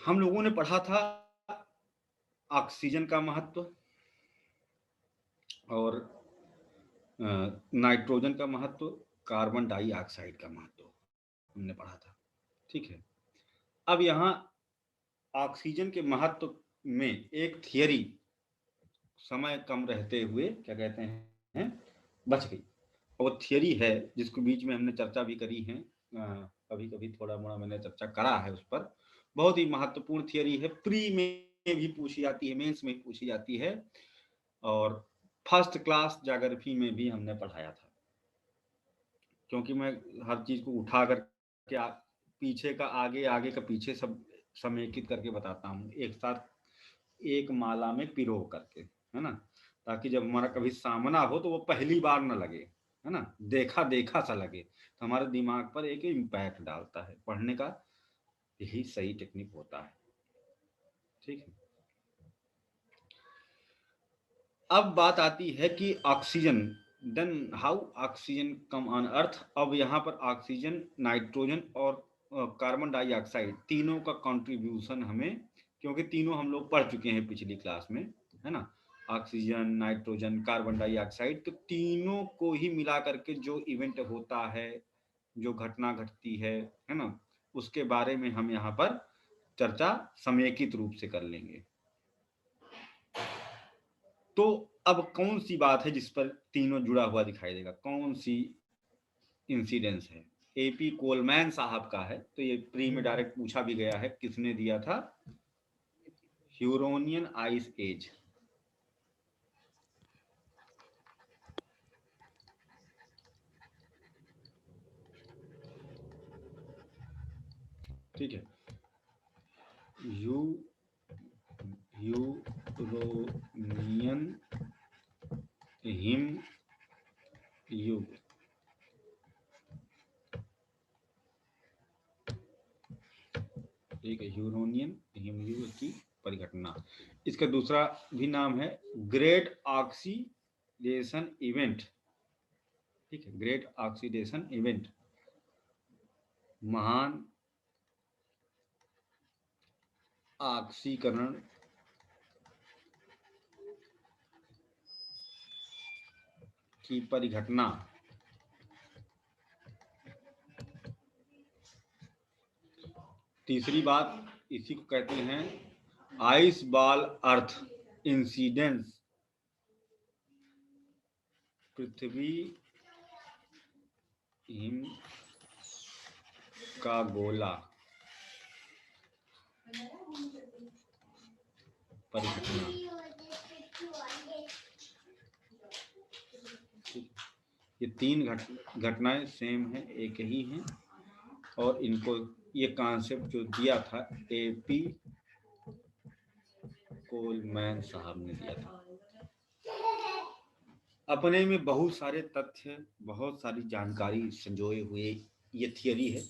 हम लोगों ने पढ़ा था ऑक्सीजन का महत्व और नाइट्रोजन का महत्व, कार्बन डाइऑक्साइड का महत्व हमने पढ़ा था। ठीक है, अब यहाँ ऑक्सीजन के महत्व में एक थियरी समय कम रहते हुए क्या कहते हैं बच गई। और वो थियरी है जिसको बीच में हमने चर्चा भी करी है, कभी कभी थोड़ा मोड़ा मैंने चर्चा करा है उस पर। बहुत ही महत्वपूर्ण थियरी है, प्री में भी पूछी जाती है, मेंस में भी पूछी जाती है, और फर्स्ट क्लास ज्योग्राफी में भी हमने पढ़ाया था। क्योंकि मैं हर चीज को उठा करके पीछे का आगे, आगे का पीछे सब समेकित करके बताता हूँ एक साथ, एक माला में पिरो करके, है ना, ताकि जब हमारा कभी सामना हो तो वो पहली बार ना लगे, है ना, देखा देखा सा लगे, तो हमारे दिमाग पर एक इम्पैक्ट डालता है पढ़ने का। यही सही टेक्निक होता है। ठीक है, अब बात आती है कि oxygen, then how oxygen come on earth. अब यहाँ पर ऑक्सीजन, नाइट्रोजन और कार्बन डाइऑक्साइड तीनों का कंट्रीब्यूशन हमें, क्योंकि तीनों हम लोग पढ़ चुके हैं पिछली क्लास में, है ना, ऑक्सीजन, नाइट्रोजन, कार्बन डाइऑक्साइड, तो तीनों को ही मिला करके जो इवेंट होता है, जो घटना घटती है ना, उसके बारे में हम यहाँ पर चर्चा समेकित रूप से कर लेंगे। तो अब कौन सी बात है जिस पर तीनों जुड़ा हुआ दिखाई देगा, कौन सी इंसिडेंस है? एपी कोलमैन साहब का है, तो ये प्री में डायरेक्ट पूछा भी गया है, किसने दिया था? ह्यूरोनियन आइस एज। ठीक है, यू ह्यूरोनियन हिम युग। ठीक है, ह्यूरोनियन हिमयुग की परिघटना। इसका दूसरा भी नाम है ग्रेट ऑक्सीडेशन इवेंट। ठीक है, ग्रेट ऑक्सीडेशन इवेंट, महान ऑक्सीकरण की परिघटना। तीसरी बात इसी को कहते हैं आइस बॉल अर्थ इंसिडेंस, पृथ्वी हिम का गोला परिघटना। ये तीन घटनाएं सेम है, एक ही हैं, और इनको ये कॉन्सेप्ट जो दिया था एपी कोलमैन साहब ने दिया था। अपने में बहुत सारे तथ्य, बहुत सारी जानकारी संजोए हुए ये थियरी है।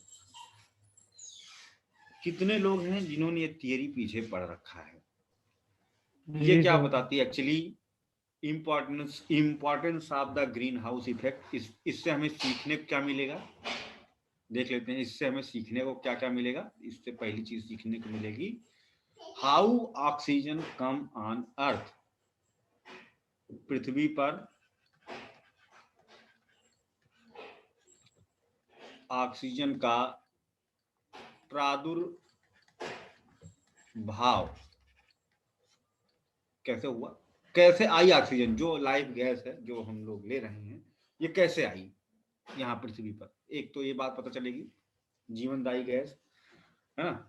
कितने लोग हैं जिन्होंने ये थियरी पीछे पढ़ रखा है? ये जी क्या सर। बताती है actually? Importance of the green house effect. इससे हमें सीखने को क्या मिलेगा, देख लेते हैं। इससे हमें सीखने को क्या क्या मिलेगा? इससे पहली चीज सीखने को मिलेगी how oxygen come on earth. पृथ्वी पर ऑक्सीजन का प्रादुर्भाव कैसे हुआ, कैसे आई ऑक्सीजन जो लाइफ गैस है जो हम लोग ले रहे हैं, ये कैसे आई यहाँ पृथ्वी पर? एक तो ये बात पता चलेगी, जीवनदायी गैस, है ना।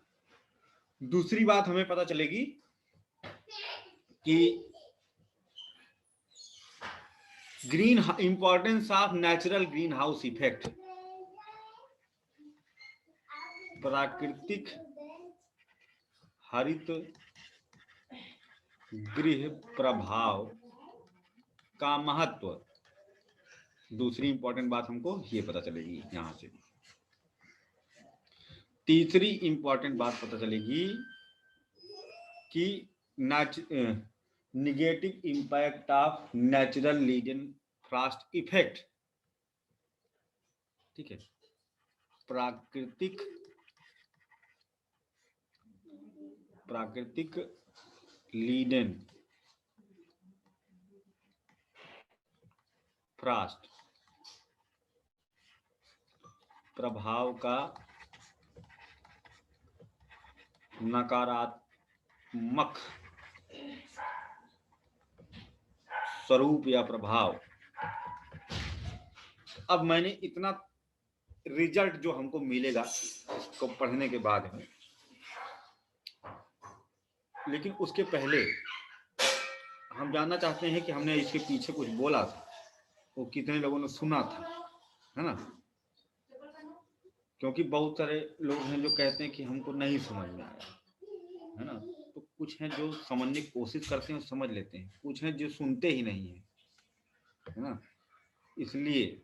दूसरी बात हमें पता चलेगी कि green importance of natural green house effect, प्राकृतिक हरित गृह प्रभाव का महत्व। दूसरी इंपॉर्टेंट बात हमको ये पता चलेगी यहां से। तीसरी इंपॉर्टेंट बात पता चलेगी कि negative impact of natural lesion frost effect. ठीक है, प्राकृतिक प्राकृतिक लीडेन फ्रास्ट प्रभाव का नकारात्मक स्वरूप या प्रभाव। अब मैंने इतना रिजल्ट जो हमको मिलेगा इसको पढ़ने के बाद में, लेकिन उसके पहले हम जानना चाहते हैं कि हमने इसके पीछे कुछ बोला था, वो कितने लोगों ने सुना था, है ना? क्योंकि बहुत सारे लोग हैं जो कहते हैं कि हमको नहीं समझ में आया, है ना? तो कुछ हैं जो समझने की कोशिश करते हैं और समझ लेते हैं, कुछ हैं जो सुनते ही नहीं है, है ना? इसलिए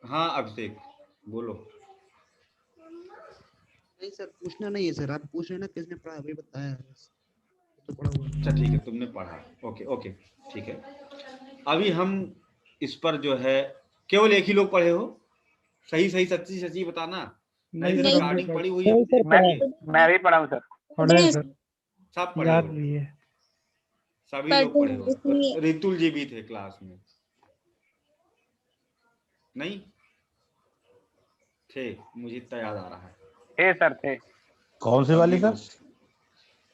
हाँ अभिषेक बोलो। नहीं सर, पूछना नहीं है सर, आप पूछ रहे ना किसने पढ़ा, अभी बताया तो पढ़ा हुआ। अच्छा ठीक है, तुमने पढ़ा, ओके ओके ठीक है। अभी हम इस पर जो है केवल एक ही लोग पढ़े हो, सही सही सच्ची सच्ची बताना, नहीं तो स्टार्टिंग पढ़ी हुई है मैं भी पढ़ा हूँ सर। पढ़े सर, सब पढ़े याद हो, भी है। सभी लोग पढ़े हो, रितुल जी भी थे क्लास में, नहीं थे? मुझे इतना याद आ रहा है। थे सर थे। कौन सी वाली सर?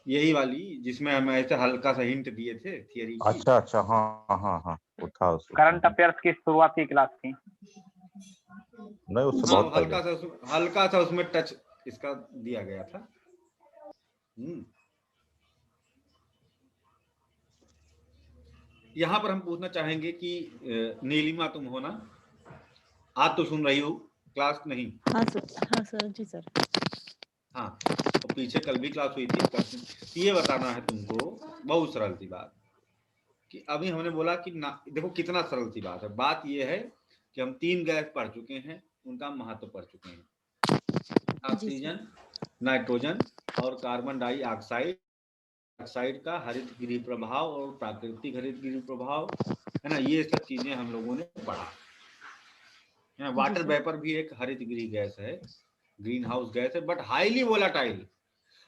यही वाली जिसमें हम ऐसे हल्का सा हिंट दिए थे थियरी की। अच्छा अच्छा, हाँ हाँ हाँ, वो था उसमें। करंट अफेयर्स की शुरुआती क्लास थी। नहीं, उससे हाँ, बहुत पहले। हल्का सा उसमें टच इसका दिया गया था। यहाँ पर हम पूछना चाहेंगे कि नीलिमा तुम हो ना, आज तो सुन रही हो क्लास नहीं? हाँ सर जी सर। हाँ, तो पीछे कल भी क्लास हुई थी। तो ये बताना है तुमको, बहुत सरल सी बात कि अभी हमने बोला कि ना, देखो कितना सरल सी बात है। बात ये है कि हम 3 गैस पढ़ चुके हैं, उनका महत्व पढ़ चुके हैं, ऑक्सीजन, नाइट्रोजन और कार्बन डाइऑक्साइड। ऑक्साइड का हरित गृह प्रभाव और प्राकृतिक हरित गृह प्रभाव, है ना, ये सब चीजें हम लोगों ने पढ़ा है। वाटर वेपर भी एक हरित गृह गैस है, ग्रीन हाउस गैस है, बट हाईली वोलाटाइल।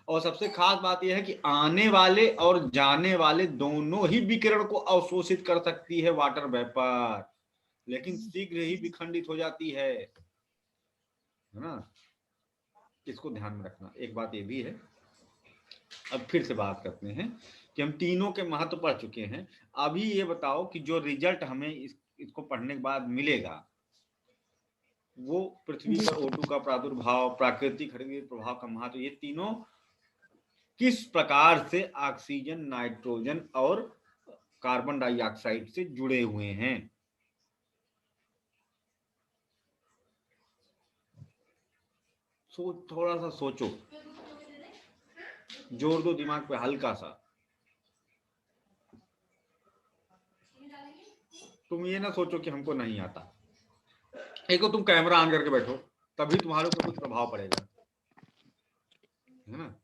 और सबसे खास बात यह है कि आने वाले और जाने वाले दोनों ही विकिरण को अवशोषित कर सकती है वाटर वेपर, लेकिन शीघ्र ही विखंडित हो जाती है ना? इसको ध्यान में रखना। एक बात ये भी है, अब फिर से बात करते हैं कि हम तीनों के महत्व पढ़ चुके हैं। अभी ये बताओ कि जो रिजल्ट हमें इसको पढ़ने के बाद मिलेगा, वो पृथ्वी पर O2 का प्रादुर्भाव, प्राकृतिक हरित प्रभाव का महत्व, ये तीनों किस प्रकार से ऑक्सीजन, नाइट्रोजन और कार्बन डाइऑक्साइड से जुड़े हुए हैं। थोड़ा सा सोचो, जोर दो दिमाग पे हल्का सा। तुम ये ना सोचो कि हमको नहीं आता। एक तो तुम कैमरा ऑन करके बैठो, तभी तुम्हारे ऊपर कुछ प्रभाव पड़ेगा, है ना?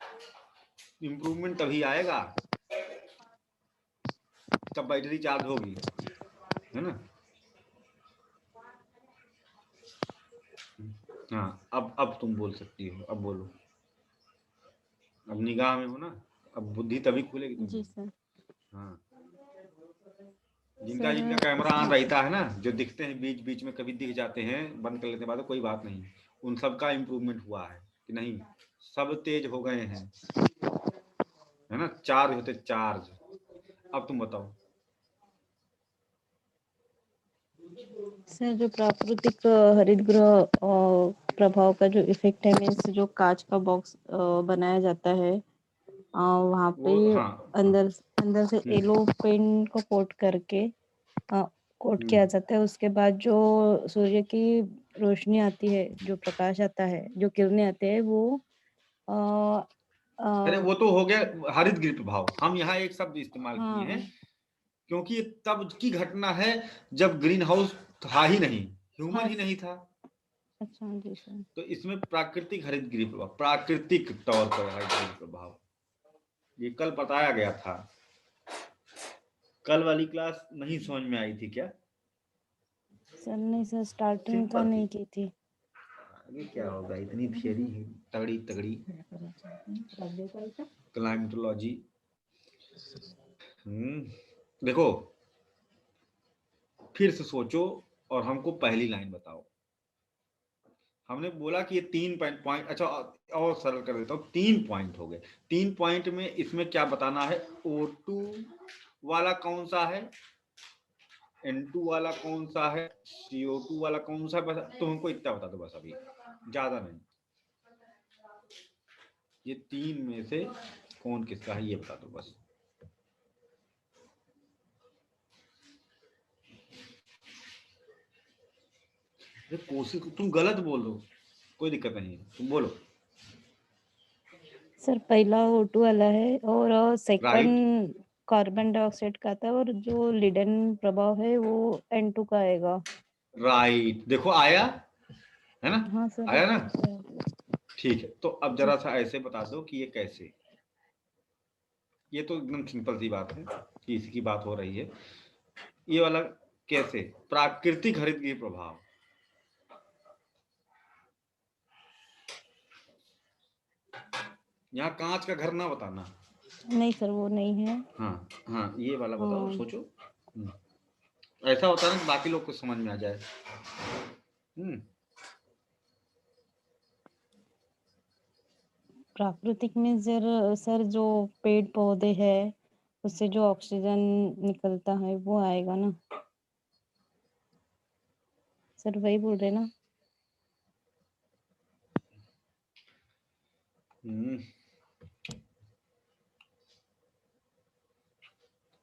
इम्प्रूवमेंट तभी आएगा तब बैटरी चार्ज होगी, है ना? हाँ, अब तुम बोल सकती हो, अब बोलो। अब निगाह में हो ना, अब बुद्धि तभी खुलेगी जी सर। हाँ, जिनका कैमरा ऑन रहता है ना, जो दिखते हैं बीच बीच में, कभी दिख जाते हैं, बंद कर लेते बाद कोई बात नहीं, उन सब का इम्प्रूवमेंट हुआ है कि नहीं? सब तेज हो गए हैं, है ना? चार्ज होते चार्ज। अब तुम बताओ सर। जो प्राकृतिक हरित गृह प्रभाव का जो इफेक्ट है, मीन्स जो कांच का बॉक्स बनाया जाता है, वहाँ पे अंदर से येलो पेंट को कोट करके कोट किया जाता है। उसके बाद जो सूर्य की रोशनी आती है, जो प्रकाश आता है, जो किरणें आते हैं, वो अरे वो तो हो गया हरित गृह प्रभाव। हम यहाँ एक शब्द इस्तेमाल किए हैं क्योंकि ये तब की घटना है जब ग्रीन हाउस था ही नहीं, ह्यूमन ही नहीं था। अच्छा जी सर। तो इसमें प्राकृतिक हरित गृह प्रभाव, प्राकृतिक तौर पर हरित गृह प्रभाव, ये कल बताया गया था। कल वाली क्लास नहीं समझ में आई थी क्या? सर नहीं सर, स्टार्टिंग का नहीं की थी। आगे क्या होगा, इतनी थियरी है तगड़ी तगड़ी, क्लाइमेटोलॉजी। देखो, फिर से सोचो और हमको पहली लाइन बताओ। हमने बोला कि ये 3 पॉइंट, अच्छा और सरल कर देता हूँ, 3 पॉइंट हो गए। 3 पॉइंट में इसमें क्या बताना है, O2 वाला कौन सा है, N2 वाला कौन सा है, CO2 वाला कौन सा है, बस तुम हमको इतना बता दो बस, अभी ज्यादा नहीं। ये 3 में से कौन किसका है ये बता दो बस। कोशिश, तुम गलत बोल दो, कोई दिक्कत नहीं है, तुम बोलो। सर पहला O2 वाला है और राइट, सेकंड कार्बन डाइऑक्साइड का था, और जो लिडन प्रभाव है वो N2 का आएगा। राइट, देखो आया है ना। हाँ सर, आया ना, अच्छा। ठीक है। तो अब जरा सा ऐसे बता दो कि ये कैसे। ये तो एकदम सिंपल सी बात है कि इसकी बात हो रही है। ये वाला कैसे, प्राकृतिक हरितगृह प्रभाव। यहाँ कांच का घर ना बताना। नहीं सर, वो नहीं है। हाँ हाँ, ये वाला बताओ, हाँ। सोचो। ऐसा होता है ना, बाकी लोग को समझ में आ जाए। प्राकृतिक में सर जो पेड़ पौधे है उससे जो ऑक्सीजन निकलता है वो आएगा ना सर, वही बोल रहे ना।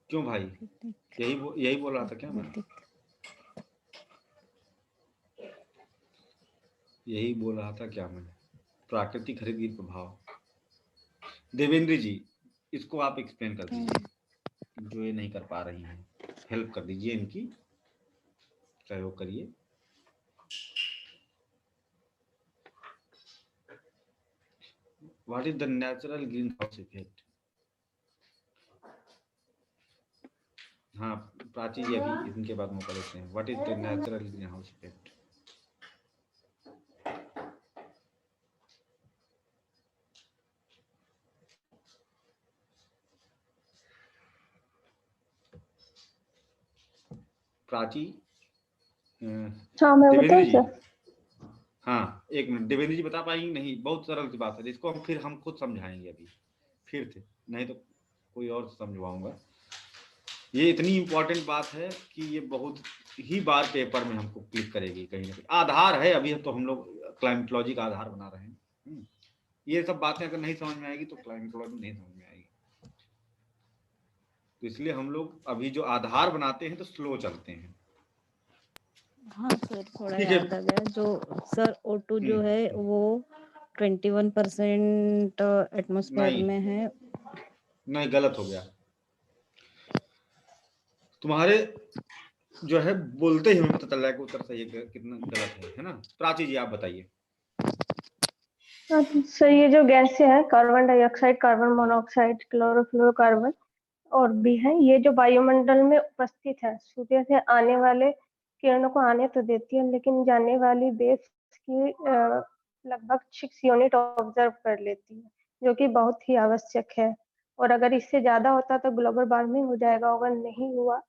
क्यों भाई, यही बोल रहा था क्या मैं? यही बोल रहा था क्या मैं, प्राकृतिक हरितगृह प्रभाव। देवेंद्र जी, इसको आप एक्सप्लेन कर दीजिए, जो ये नहीं कर पा रही हैं, हेल्प कर दीजिए, इनकी सहयोग करिए। What is the natural green house effect? हाँ प्राची जी, अभी इनके बाद मौका लेते हैं। What is the natural green house effect? Prachi, हाँ मैं देवेंद्र बताऊँ जी, सर? हाँ एक मिनट, देवेंद्र जी बता पाएंगे? नहीं, बहुत सरल सी बात है, इसको हम खुद समझाएंगे अभी फिर से, नहीं तो कोई और समझवाऊंगा। ये इतनी इंपॉर्टेंट बात है कि ये बहुत ही बार पेपर में हमको क्लिक करेगी कहीं ना कहीं। आधार है, अभी तो हम लोग क्लाइमेटोलॉजी का आधार बना रहे हैं। ये सब बातें अगर नहीं समझ में आएगी तो क्लाइमेटोलॉजी नहीं समझ में आएगी। तो इसलिए हम लोग अभी जो आधार बनाते हैं तो स्लो चलते हैं। हाँ सर, थोड़ा याद आ गया। जो सर O2 जो है वो 21% एटमॉस्फेयर में है। नहीं, गलत हो गया तुम्हारे, जो है बोलते ही हमें पता चल रहा है कि उत्तर सही है कितना गलत है ना। प्राची जी आप बताइए। सर ये जो गैसें हैं, carbon dioxide, carbon monoxide, chlorofluorocarbon और भी हैं, ये जो वायुमंडल में उपस्थित है, सूर्य से आने वाले किरणों को आने तो देती है, लेकिन जाने वाली बेस की लगभग 6 यूनिट ऑब्जर्व कर लेती है, जो कि बहुत ही आवश्यक है। और अगर इससे ज्यादा होता तो ग्लोबल वार्मिंग हो जाएगा। अगर नहीं हुआ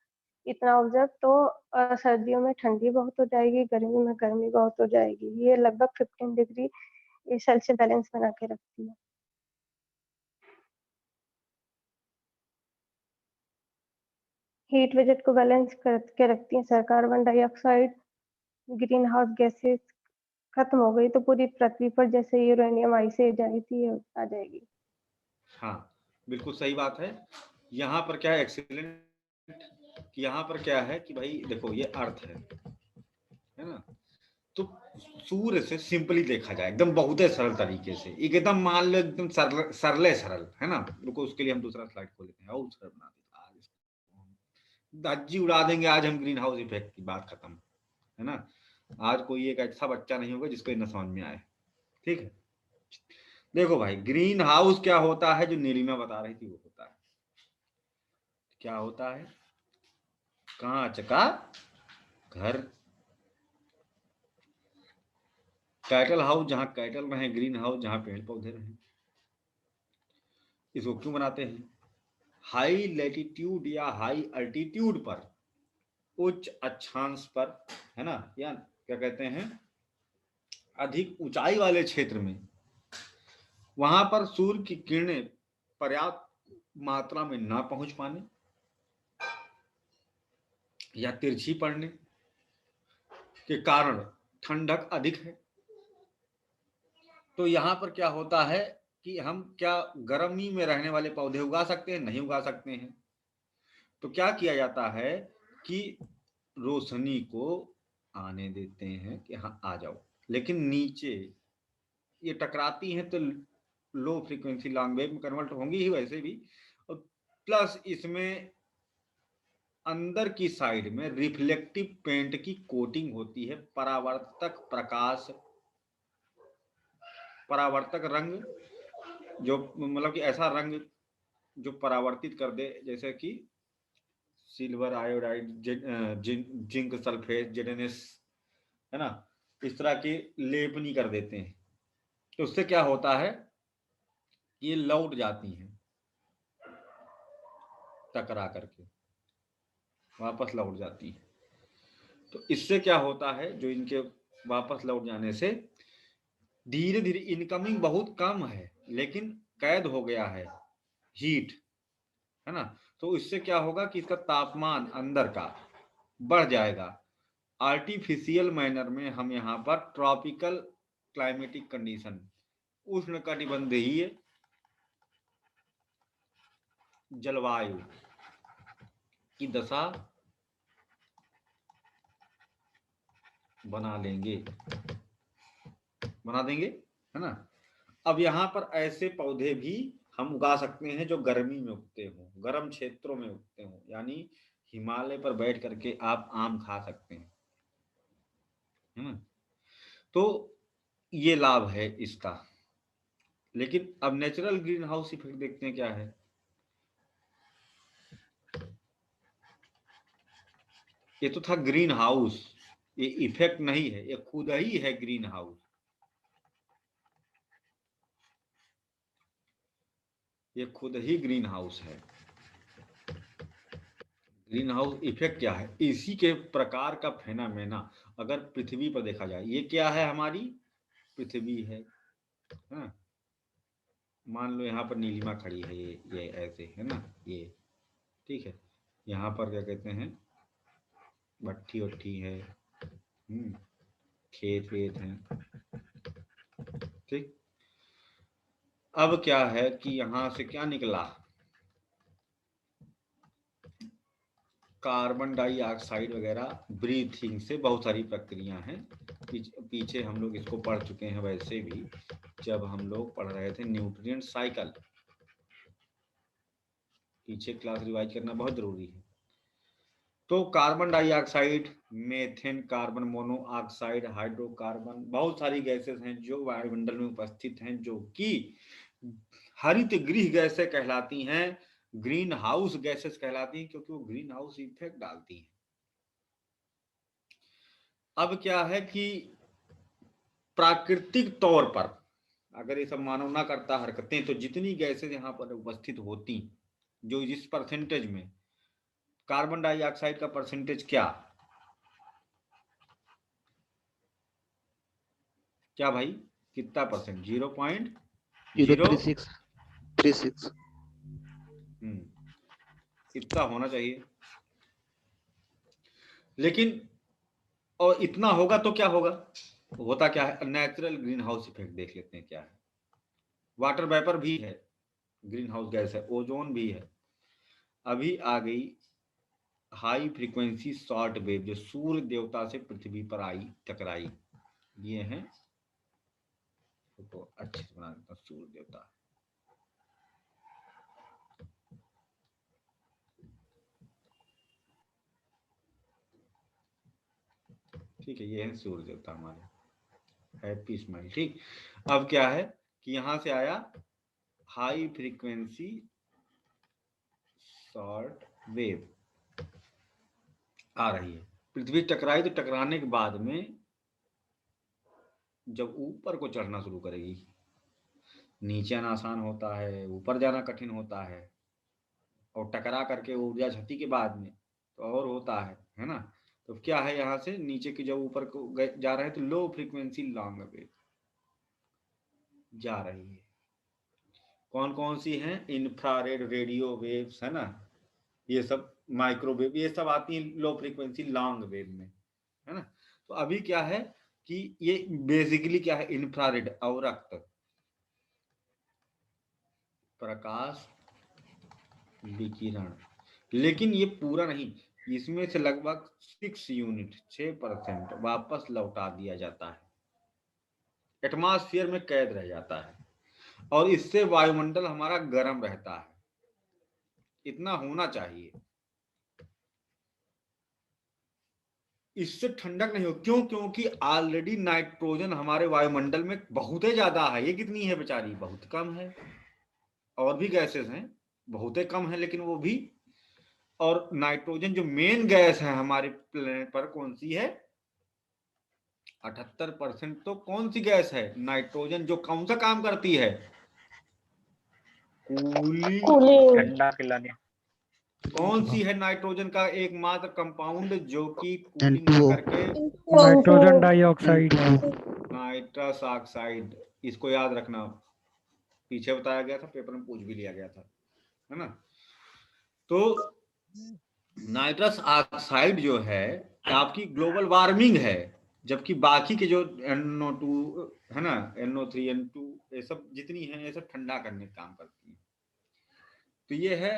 इतना ऑब्जर्व तो सर्दियों में ठंडी बहुत हो जाएगी, गर्मी में गर्मी बहुत हो जाएगी। ये लगभग 15 डिग्री सेल्सियस बैलेंस बना के रखती है। हीट बजट को बैलेंस करके रखती है sir. Carbon dioxide, green house gases खत्म हो गई तो पूरी पृथ्वी पर जैसे यूरेनियम आइस एज आई थी आ जाएगी। हाँ बिल्कुल सही बात है। यहाँ पर क्या है, एक्सीलेंट, यहाँ पर क्या है कि भाई देखो ये अर्थ है ना, तो सूर्य से सिंपली देखा जाए एकदम बहुत ही सरल तरीके से, एकदम मान लो एकदम सरल है ना। रुको उसके लिए हम दूसरा स्लाइड खोल लेते हैं और सरल बना देते हैं। आज दाजी उड़ा देंगे, आज हम ग्रीन हाउस इफेक्ट की बात खत्म है ना। आज कोई एक ऐसा बच्चा नहीं होगा जिसको इतना समझ में आए, ठीक है। देखो भाई, ग्रीन हाउस क्या होता है, जो नीलिमा बता रही थी वो होता है, क्या होता है, कांच का घर। कैटल हाउस जहां कैटल रहे, ग्रीन हाउस जहां पेड़ पौधे रहे। इसको क्यों बनाते हैं? हाई लैटिट्यूड या हाई अल्टीट्यूड पर, उच्च अक्षांश पर, है ना, या क्या कहते हैं, अधिक ऊंचाई वाले क्षेत्र में, वहां पर सूर्य की किरणें पर्याप्त मात्रा में ना पहुंच पाने या तिरछी पड़ने के कारण ठंडक अधिक है। तो यहाँ पर क्या होता है कि हम क्या गर्मी में रहने वाले पौधे उगा सकते हैं? नहीं उगा सकते हैं। तो क्या किया जाता है कि रोशनी को आने देते हैं कि हाँ आ जाओ, लेकिन नीचे ये टकराती हैं तो लो फ्रीक्वेंसी लॉन्ग वेव में कन्वर्ट होंगी ही वैसे भी, और प्लस इसमें अंदर की साइड में रिफ्लेक्टिव पेंट की कोटिंग होती है, परावर्तक प्रकाश, परावर्तक रंग, जो मतलब कि ऐसा रंग जो परावर्तित कर दे, जैसे कि सिल्वर आयोडाइड, जिंक सल्फेट, जेडएनएस, है ना, इस तरह की लेपनी कर देते हैं। तो उससे क्या होता है, ये लौट जाती हैं टकरा करके, वापस लौट जाती हैं। तो इससे क्या होता है, जो इनके वापस लौट जाने से धीरे धीरे इनकमिंग बहुत कम है, लेकिन कैद हो गया है हीट, है ना। तो इससे क्या होगा कि इसका तापमान अंदर का बढ़ जाएगा। आर्टिफिशियल मैनर में हम यहाँ पर ट्रॉपिकल क्लाइमेटिक कंडीशन, उष्णकटिबंधीय जलवायु की दशा बना देंगे, है ना। अब यहाँ पर ऐसे पौधे भी हम उगा सकते हैं जो गर्मी में उगते हो, गर्म क्षेत्रों में उगते हो, यानी हिमालय पर बैठ करके आप आम खा सकते हैं, है ना। तो ये लाभ है इसका। लेकिन अब नेचुरल ग्रीन हाउस इफेक्ट देखते हैं क्या है। ये तो था ग्रीन हाउस, ये इफेक्ट नहीं है, ये खुद ही है ग्रीन हाउस। ये खुद ही ग्रीन हाउस है। ग्रीन हाउस इफेक्ट क्या है? इसी के प्रकार का फेनामेना अगर पृथ्वी पर देखा जाए, ये क्या है, हमारी पृथ्वी है, हाँ? मान लो यहाँ पर नीलिमा खड़ी है, ये ऐसे है ना, ये ठीक है। यहाँ पर क्या कहते हैं, भट्ठी वट्ठी है, खेत वेत हैं, ठीक। अब क्या है कि यहाँ से क्या निकला, कार्बन डाइऑक्साइड वगैरह ब्रीथिंग से बहुत सारी प्रक्रिया हैं। पीछे हम लोग इसको पढ़ चुके हैं वैसे भी, जब हम लोग पढ़ रहे थे न्यूट्रिएंट साइकिल। पीछे क्लास रिवाइज करना बहुत जरूरी है। तो carbon dioxide, methane, carbon monoxide, hydrocarbon, बहुत सारी गैसेस हैं जो वायुमंडल में उपस्थित हैं, जो कि हरित गृह गैसें कहलाती हैं, ग्रीन हाउस गैसेस कहलाती हैं, क्योंकि वो ग्रीन हाउस इफेक्ट डालती हैं। अब क्या है कि प्राकृतिक तौर पर अगर ये सब मानव ना करता हरकतें, तो जितनी गैसेस यहाँ पर उपस्थित होती, जो जिस परसेंटेज में, कार्बन डाइऑक्साइड का परसेंटेज क्या भाई, कितना परसेंट? 0.036 इतना होना चाहिए। लेकिन और इतना होगा तो क्या होगा, होता क्या है, नेचुरल ग्रीन हाउस इफेक्ट देख लेते हैं क्या है। वाटर वेपर भी है, ग्रीन हाउस गैस है, ओजोन भी है। अभी आ गई हाई फ्रीक्वेंसी शॉर्ट वेव, जो सूर्य देवता से पृथ्वी पर आई, टकराई। ये है, तो अच्छे से बना देता, सूर्य देवता, ठीक है, ये है सूर्य देवता हमारे, हैप्पी स्माइल, ठीक। अब क्या है कि यहां से आया हाई फ्रीक्वेंसी शॉर्ट वेव आ रही है, पृथ्वी टकराई, तो टकराने के बाद में जब ऊपर को चढ़ना शुरू करेगी, नीचे आना आसान होता है, ऊपर जाना कठिन होता है, और टकरा करके ऊर्जा क्षति के बाद में तो और होता है ना। तो क्या है, यहाँ से नीचे की जब ऊपर को जा रहे हैं तो लो फ्रीक्वेंसी लॉन्ग वेव जा रही है। कौन कौन सी हैं? इंफ्रारेड रेडियो वेव्स, है ना, ये सब माइक्रोवेव, ये सब आती हैं लो फ्रीक्वेंसी लॉन्ग वेव में, है ना। तो अभी क्या है कि ये बेसिकली क्या है, इंफ्रारेड अवरक्त प्रकाश विकिरण, लेकिन ये पूरा नहीं, इसमें से लगभग 6 यूनिट 6% वापस लौटा दिया जाता है, एटमॉस्फेयर में कैद रह जाता है, और इससे वायुमंडल हमारा गर्म रहता है। इतना होना चाहिए, इससे ठंडक नहीं हो। क्यों? क्योंकि ऑलरेडी नाइट्रोजन हमारे वायुमंडल में बहुत ही ज्यादा है। ये कितनी है बेचारी? बहुत कम है। और भी गैसेस हैं, बहुत ही कम है, लेकिन वो भी। और नाइट्रोजन जो मेन गैस है हमारे प्लेनेट पर, कौन सी है? 78% तो कौन सी गैस है? नाइट्रोजन, जो कौन सा काम करती है? कूलिंग। ठंडा पिलाने। कौन सी है नाइट्रोजन का एकमात्र कंपाउंड जो कि कूलिंग N2O। करके? Nitrogen dioxide. नाइट्रस ऑक्साइड, इसको याद रखना, पीछे बताया गया था, पेपर में पूछ भी लिया गया था, है ना। तो नाइट्रस ऑक्साइड जो है आपकी ग्लोबल वार्मिंग है, जबकि बाकी के जो NO2 है ना, NO3 N2, ये सब जितनी है, ये सब ठंडा करने का काम करती है। तो ये है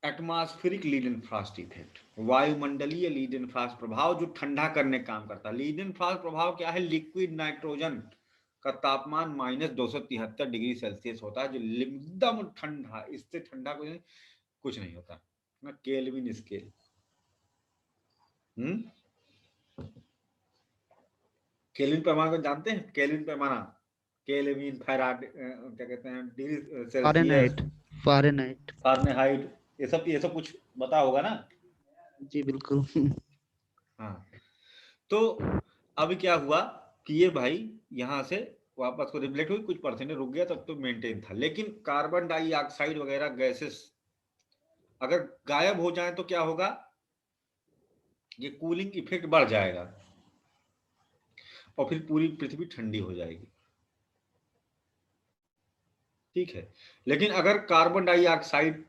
atmospheric lead and Frost effect, वायुमंडलीय लीड एंड फ्रॉस्ट प्रभाव, जो ठंडा करने का काम करता है। लीड एंड फ्रॉस्ट प्रभाव क्या है? लिक्विड नाइट्रोजन का तापमान -273 डिग्री सेल्सियस होता है, जो एकदम ठंडा, इससे ठंडा कुछ नहीं होता ना। केल्विन स्केल, केल्विन पैमाना को जानते हैं? केल्विन पैमाना, केल्विन, फैराड, क्या कहते हैं, degree Celsius, Fahrenheit. Fahrenheit. Fahrenheit, ये सब कुछ पता होगा ना। जी बिल्कुल। हाँ, तो अभी क्या हुआ कि ये भाई यहाँ से वापस को रिफ्लेक्ट हुई, कुछ परसेंट रुक गया, तब तो मेंटेन था। लेकिन कार्बन डाइऑक्साइड वगैरह गैसेस अगर गायब हो जाए तो क्या होगा? ये कूलिंग इफेक्ट बढ़ जाएगा और फिर पूरी पृथ्वी ठंडी हो जाएगी, ठीक है। लेकिन अगर कार्बन डाइऑक्साइड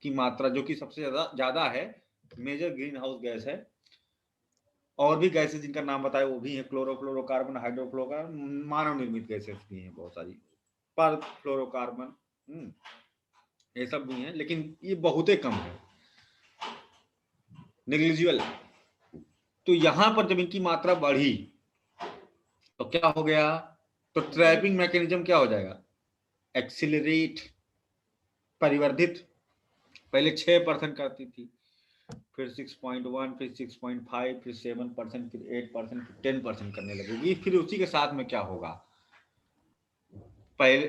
की मात्रा, जो कि सबसे ज्यादा है, मेजर ग्रीन हाउस गैस है, और भी गैसेस जिनका नाम बताया वो भी है, क्लोरोफ्लोरोकार्बन, हाइड्रोफ्लोरोकार्बन, मानव निर्मित गैसेस भी हैं बहुत सारी, पर फ्लोरोकार्बन, ये सब भी हैं, लेकिन ये बहुत ही कम है, नेग्लिजिबल। तो यहां पर जब इनकी मात्रा बढ़ी तो क्या हो गया? तो ट्रैपिंग मैकेनिज्म क्या हो जाएगा? एक्सिलरेट, परिवर्धित। पहले 6% करती थी, फिर 6.1, फिर 6.5, फिर 7%, फिर 8%, फिर 10% करने लगेगी। फिर उसी के साथ में क्या होगा? पहले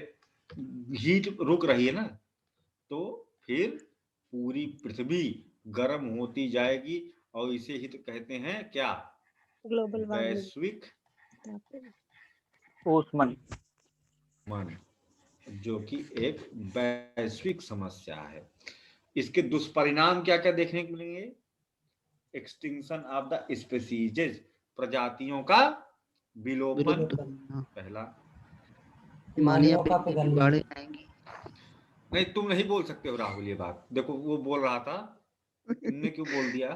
हीट रुक रही है ना, तो फिर पूरी पृथ्वी गर्म होती जाएगी, और इसे ही तो कहते हैं क्या? Global warming. वैश्विक ऊष्मन, जो कि एक वैश्विक समस्या है। इसके दुष्परिणाम क्या क्या देखने को मिलेंगे? एक्सटिंक्शन ऑफ द स्पीसीज, प्रजातियों का विलोपन, पहला। हिमालय पे बाढ़ें आएंगी। नहीं, तुम नहीं बोल सकते हो राहुल ये बात, देखो वो बोल रहा था, तुमने क्यों बोल दिया?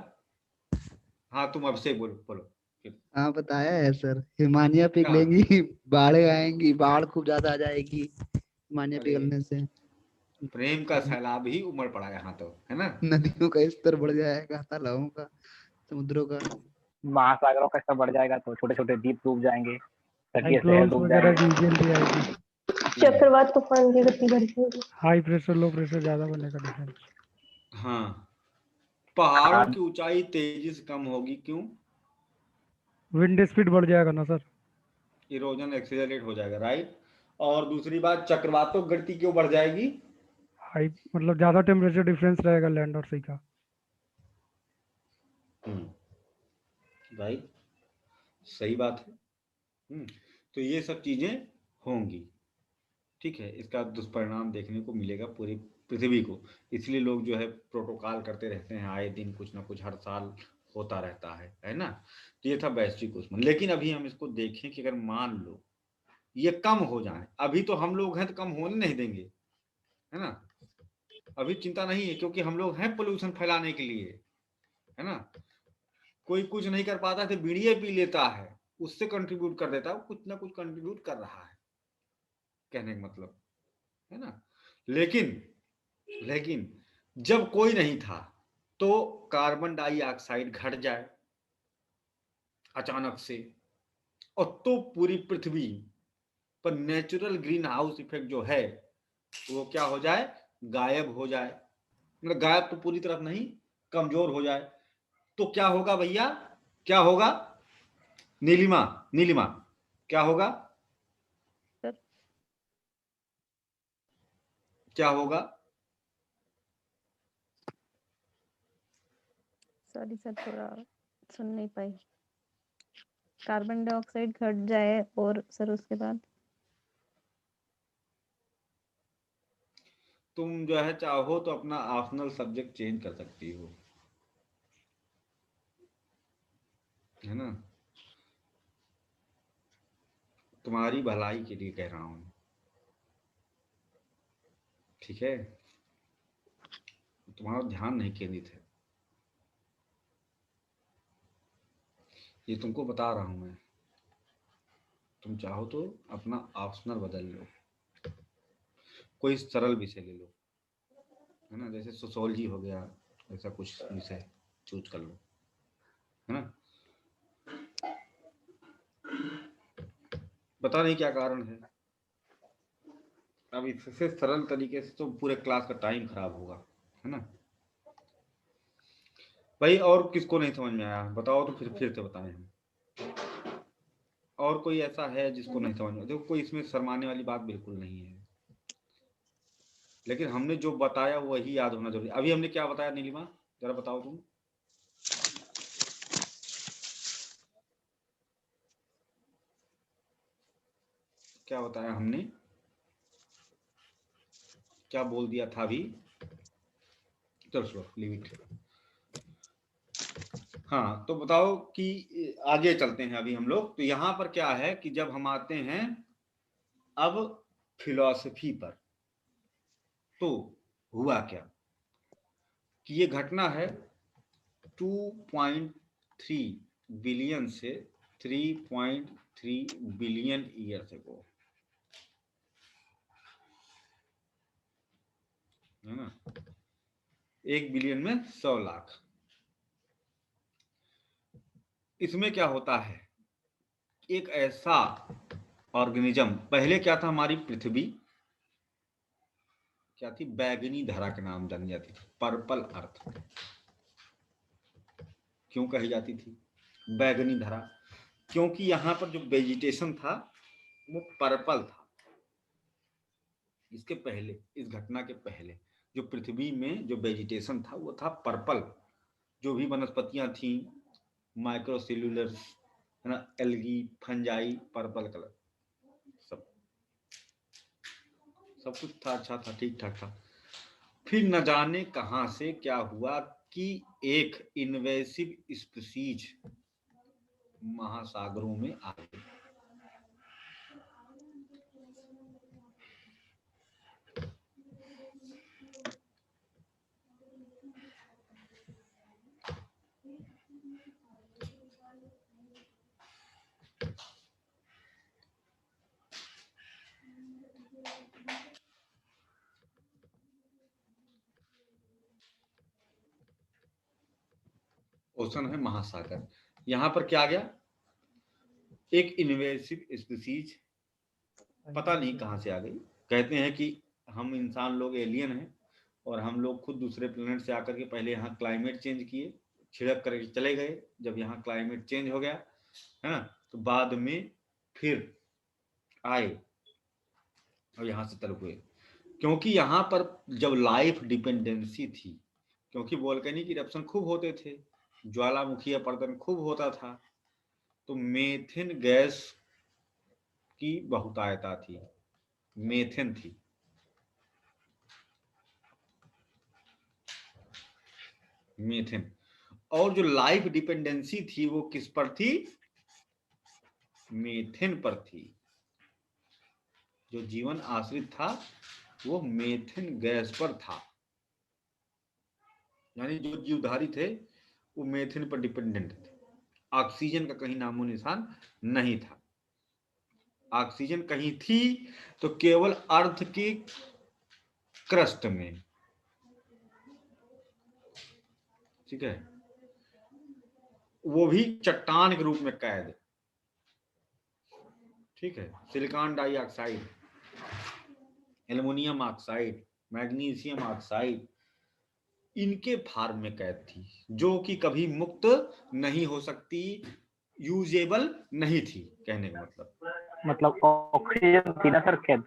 हाँ, तुम अब से बोलो। हाँ बताया है सर, हिमालय पिघलेंगी, बाढ़ें आएंगी, बाढ़ खूब ज्यादा आ जाएगी हिमालय पिघलने से। प्रेम का सैलाब ही उमड़ पड़ा यहाँ तो, है ना। नदियों का स्तर बढ़ जाएगा, तालाबों का, समुद्रों का, महासागरों का स्तर बढ़ जाएगा, तो छोटे छोटे द्वीप डूब जाएंगे, तटीय शहर डूब जाएंगे, चक्रवात तूफान की गति बढ़ जाएगी, हाई प्रेशर लो प्रेशर ज्यादा बनने का डिफरेंस। हाँ, पहाड़ों की ऊंचाई तेजी से कम होगी, क्यों? विंड स्पीड बढ़ जाएगा ना सर, इरोजन एक्सीलरेट हो जाएगा, राइट। और दूसरी बात, चक्रवातों की गति क्यों बढ़ जाएगी? हाई मतलब ज्यादा टेम्परेचर डिफरेंस रहेगा लैंड और सी का। राइट, सही बात है। तो ये सब चीजें होंगी। ठीक है, इसका दुष्परिणाम देखने को मिलेगा पूरी पृथ्वी को। इसलिए लोग जो है प्रोटोकॉल करते रहते हैं, आए दिन कुछ ना कुछ हर साल होता रहता है ना। तो ये था वैश्विक ऊष्मा। लेकिन अभी हम इसको देखें कि अगर मान लो ये कम हो जाए, अभी तो हम लोग हैं तो कम होने नहीं देंगे, है ना। अभी चिंता नहीं है, क्योंकि हम लोग हैं पोल्यूशन फैलाने के लिए, है ना। कोई कुछ नहीं कर पाता तो बीड़िए पी लेता है, उससे कंट्रीब्यूट कर देता है, कुछ ना कुछ कंट्रीब्यूट कर रहा है, कहने का मतलब, है ना। लेकिन जब कोई नहीं था तो कार्बन डाइऑक्साइड घट जाए अचानक से, और तो पूरी पृथ्वी पर नेचुरल ग्रीन हाउस इफेक्ट जो है वो क्या हो जाए, गायब हो जाए। मतलब गायब तो पूरी तरफ नहीं, कमजोर हो जाए। तो क्या होगा भैया, क्या होगा नीलिमा, नीलिमा क्या होगा, सर क्या होगा? सॉरी सर, थोड़ा सुन नहीं पाई। कार्बन डाइऑक्साइड घट जाए और सर उसके बाद तुम जो है चाहो तो अपना ऑप्शनल सब्जेक्ट चेंज कर सकती हो, है ना। तुम्हारी भलाई के लिए कह रहा हूं, ठीक है। तुम्हारा ध्यान नहीं केंद्रित है, ये तुमको बता रहा हूं मैं। तुम चाहो तो अपना ऑप्शनल बदल लो, कोई सरल विषय ले लो, है ना। जैसे सोशोलॉजी हो गया, ऐसा कुछ विषय चूज कर लो, है ना। पता नहीं क्या कारण है, अब इससे सरल तरीके से तो पूरे क्लास का टाइम खराब होगा, है ना भाई। और किसको नहीं समझ में आया बताओ तो फिर से बताएं हम। और कोई ऐसा है जिसको नहीं समझ में, देखो कोई इसमें शर्माने वाली बात बिल्कुल नहीं है, लेकिन हमने जो बताया वही याद होना जरूरी। अभी हमने क्या बताया नीलिमा, जरा बताओ तुम। क्या बताया हमने, क्या बोल दिया था अभी? चलो लीव इट। हाँ तो बताओ कि आगे चलते हैं अभी हम लोग। तो यहाँ पर क्या है कि जब हम आते हैं अब फिलॉसफी पर, तो हुआ क्या कि ये घटना है 2.3 बिलियन से 3.3 बिलियन ईयर्स अगो, है ना। 1 बिलियन में 100 लाख। इसमें क्या होता है, एक ऐसा ऑर्गेनिज्म, पहले क्या था, हमारी पृथ्वी क्या थी, बैगनी धरा के नाम जानी जाती थी, पर्पल अर्थ। क्यों कही जाती थी बैगनी धरा? क्योंकि यहाँ पर जो वेजिटेशन था वो पर्पल था। इसके पहले, इस घटना के पहले जो पृथ्वी में जो वेजिटेशन था वो था पर्पल। जो भी वनस्पतियां थी, माइक्रोसेल्यूलर, है ना, एल्गी, फंजाई, पर्पल कलर, सब कुछ था, अच्छा था, ठीक ठाक था। फिर न जाने कहां से क्या हुआ कि एक इन्वेसिव स्पीसीज महासागरों में आ गई। ओशन है महासागर। यहां पर क्या आ गया, एक इन्वेसिव स्पीसीज, पता नहीं कहां से आ गई। कहते हैं कि हम इंसान लोग एलियन हैं और हम लोग खुद दूसरे प्लेनेट से आकर के पहले यहाँ क्लाइमेट चेंज किए, छिड़क करके चले गए। जब यहाँ क्लाइमेट चेंज हो गया, है ना, तो बाद में फिर आए और यहाँ से तरफ हुए। क्योंकि यहाँ पर जब लाइफ डिपेंडेंसी थी, क्योंकि वोल्केनिक इरप्शन खूब होते थे, ज्वालामुखी अपरदन खूब होता था, तो मीथेन गैस की बहुतायता थी। मेथेन थी। मेथेन। और जो लाइफ डिपेंडेंसी थी वो किस पर थी? मेथेन पर थी। जो जीवन आश्रित था वो मेथेन गैस पर था। यानी जो जीवधारी थे वो मेथेन पर डिपेंडेंट थे। ऑक्सीजन का कहीं नामो निशान नहीं था। ऑक्सीजन कहीं थी तो केवल अर्थ की क्रस्ट में, ठीक है, वो भी चट्टान के रूप में कैद, ठीक है। Silicon dioxide, aluminium oxide, magnesium oxide, इनके फार्म में कैद थी, जो कि कभी मुक्त नहीं हो सकती, यूजेबल नहीं थी, कहने का मतलब ऑक्सीजन थी ना सर कैद?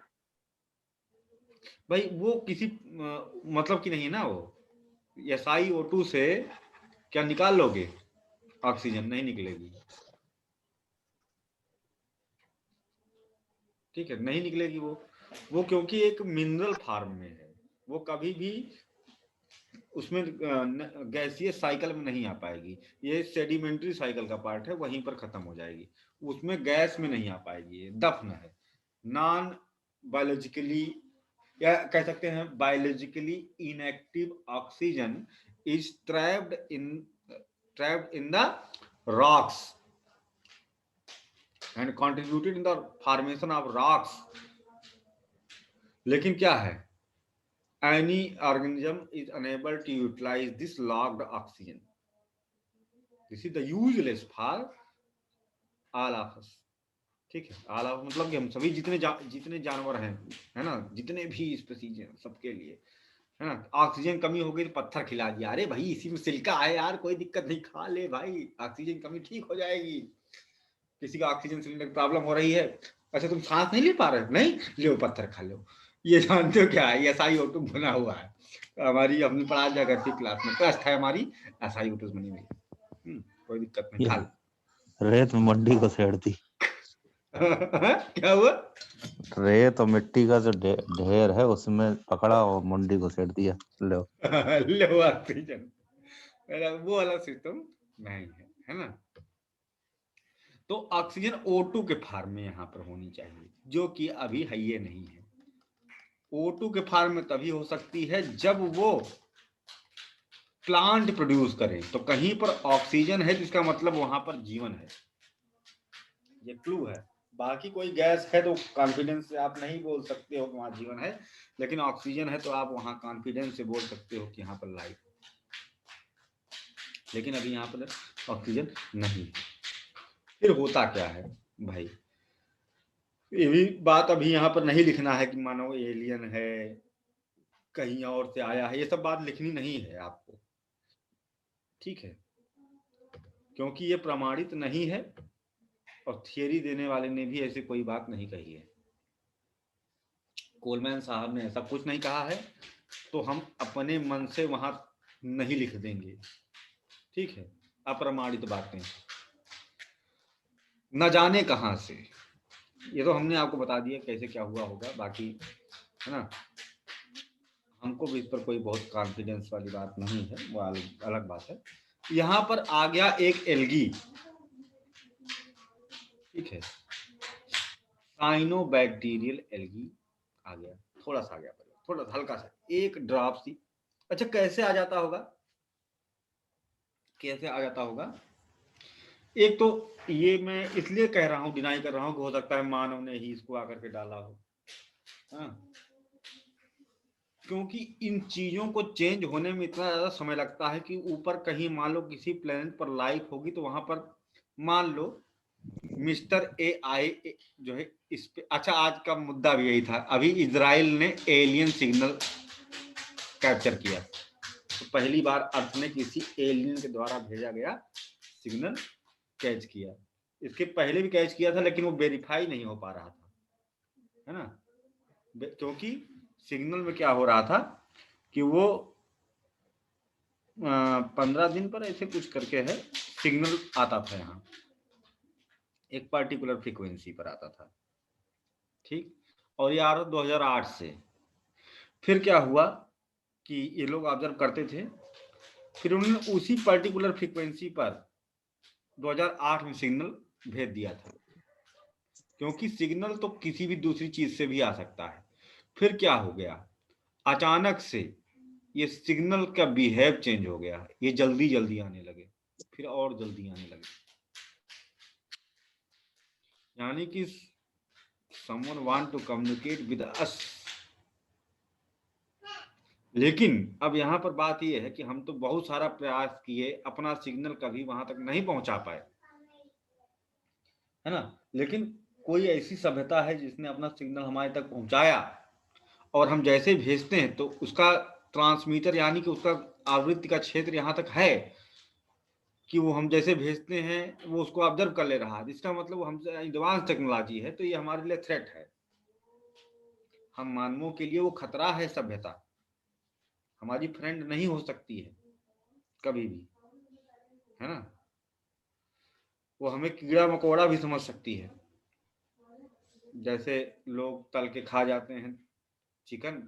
भाई वो किसी मतलब की नहीं है ना। वो SiO2 से क्या निकाल लोगे? ऑक्सीजन नहीं निकलेगी, ठीक है, नहीं निकलेगी वो क्योंकि एक मिनरल फार्म में है, वो कभी भी उसमें गैसीय साइकिल में नहीं आ पाएगी। ये सेडिमेंट्री साइकिल का पार्ट है, वहीं पर खत्म हो जाएगी, उसमें गैस में नहीं आ पाएगी, ये दफन है। नॉन बायोलॉजिकली, या कह सकते हैं biologically inactive oxygen is trapped in the rocks and contributed in the formation of rocks। लेकिन क्या है, any organism is unable to utilize this locked oxygen, this is the useless for all of us, ठीक है। all of मतलब कि हम सभी जितने जानवर हैं, है ना, जितने भी स्पीशीज हैं, सबके लिए, है ना। ऑक्सीजन कमी हो गई तो पत्थर खिला दिया, अरे भाई इसी में सिलिका है यार, कोई दिक्कत नहीं, खा ले भाई, ऑक्सीजन कमी ठीक हो जाएगी। किसी का ऑक्सीजन सिलेंडर की प्रॉब्लम हो रही है, अच्छा तुम सांस नहीं ले पा रहे, नहीं लो पत्थर खा लो। ये जानते हो क्या है? SiO2 बना हुआ है। हमारी हमने पढ़ा जागृति क्लास में, टेस्ट है हमारी, SiO2 बनी हुई है, कोई दिक्कत नहीं, खा लो। रेत में मंडी को सेड़ दी। क्या हुआ? रेत और मिट्टी का जो ढेर है उसमें पकड़ा और मंडी को सेड़ दिया। लो लो ऑक्सीजन, वो वाला सिस्टम नहीं है ना। तो ऑक्सीजन O2 के फार्म में यहाँ पर होनी चाहिए, जो कि अभी है ये नहीं है। O2 के फार्म में तभी हो सकती है जब वो प्लांट प्रोड्यूस करे, तो कहीं पर ऑक्सीजन है तो इसका मतलब वहां पर जीवन है, ये क्लू है। बाकी कोई गैस है तो कॉन्फिडेंस से आप नहीं बोल सकते हो कि वहां जीवन है, लेकिन ऑक्सीजन है तो आप वहां कॉन्फिडेंस से बोल सकते हो कि यहाँ पर लाइफ है। लेकिन अभी यहाँ पर ऑक्सीजन नहीं है। फिर होता क्या है भाई, ये भी बात अभी यहाँ पर नहीं लिखना है कि मानो एलियन है, कहीं और से आया है, ये सब बात लिखनी नहीं है आपको, ठीक है, क्योंकि ये प्रमाणित नहीं है और थियरी देने वाले ने भी ऐसी कोई बात नहीं कही है। कोलमैन साहब ने ऐसा कुछ नहीं कहा है, तो हम अपने मन से वहां नहीं लिख देंगे, ठीक है। अप्रमाणित बातें न जाने कहां से, ये तो हमने आपको बता दिया कैसे क्या हुआ होगा, बाकी है ना, हमको भी इस पर कोई बहुत कॉन्फिडेंस वाली बात नहीं है, वो अलग बात है। यहाँ पर आ गया एक एल्गी, ठीक है, साइनोबैक्टीरियल एल्गी आ गया, थोड़ा सा आ गया, थोड़ा हल्का सा, एक ड्रॉप सी। अच्छा कैसे आ जाता होगा, कैसे आ जाता होगा? एक तो ये मैं इसलिए कह रहा हूँ, डिनाई कर रहा हूँ कि हो सकता है मानव ने ही इसको आकर के डाला हो, हाँ, क्योंकि इन चीजों को चेंज होने में इतना ज्यादा समय लगता है कि ऊपर कहीं मान लो किसी प्लेनेट पर लाइफ होगी तो वहां पर मान लो मिस्टर AI जो है इस पे, अच्छा आज का मुद्दा भी यही था, अभी इजराइल ने एलियन सिग्नल कैप्चर किया, तो पहली बार अर्थ ने किसी एलियन के द्वारा भेजा गया सिग्नल कैच किया। इसके पहले भी कैच किया था लेकिन वो वेरीफाई नहीं हो पा रहा था, है ना, क्योंकि सिग्नल में क्या हो रहा था कि वो 15 दिन पर ऐसे कुछ करके है सिग्नल आता था, यहाँ एक पार्टिकुलर फ्रीक्वेंसी पर आता था, ठीक। और ये आ रहा 2008 से। फिर क्या हुआ कि ये लोग ऑब्जर्व करते थे, फिर उन्होंने उसी पर्टिकुलर फ्रीक्वेंसी पर 2008 में सिग्नल भेज दिया था, क्योंकि सिग्नल तो किसी भी दूसरी चीज से भी आ सकता है। फिर क्या हो गया, अचानक से ये सिग्नल का बिहेव चेंज हो गया, ये जल्दी जल्दी आने लगे, फिर और जल्दी आने लगे, यानी कि someone want to communicate with us। लेकिन अब यहाँ पर बात यह है कि हम तो बहुत सारा प्रयास किए, अपना सिग्नल कभी वहां तक नहीं पहुंचा पाए, है ना। लेकिन कोई ऐसी सभ्यता है जिसने अपना सिग्नल हमारे तक पहुंचाया, और हम जैसे भेजते हैं तो उसका ट्रांसमीटर यानी कि उसका आवृत्ति का क्षेत्र यहाँ तक है कि वो हम जैसे भेजते हैं वो उसको ऑब्जर्व कर ले रहा है। इसका मतलब वो हमसे एडवांस टेक्नोलॉजी है, तो ये हमारे लिए थ्रेट है। हम मानवों के लिए वो खतरा है। सभ्यता हमारी फ्रेंड नहीं हो सकती है कभी भी, है ना। वो हमें कीड़ा मकोड़ा भी समझ सकती है। जैसे लोग तल के खा जाते हैं चिकन,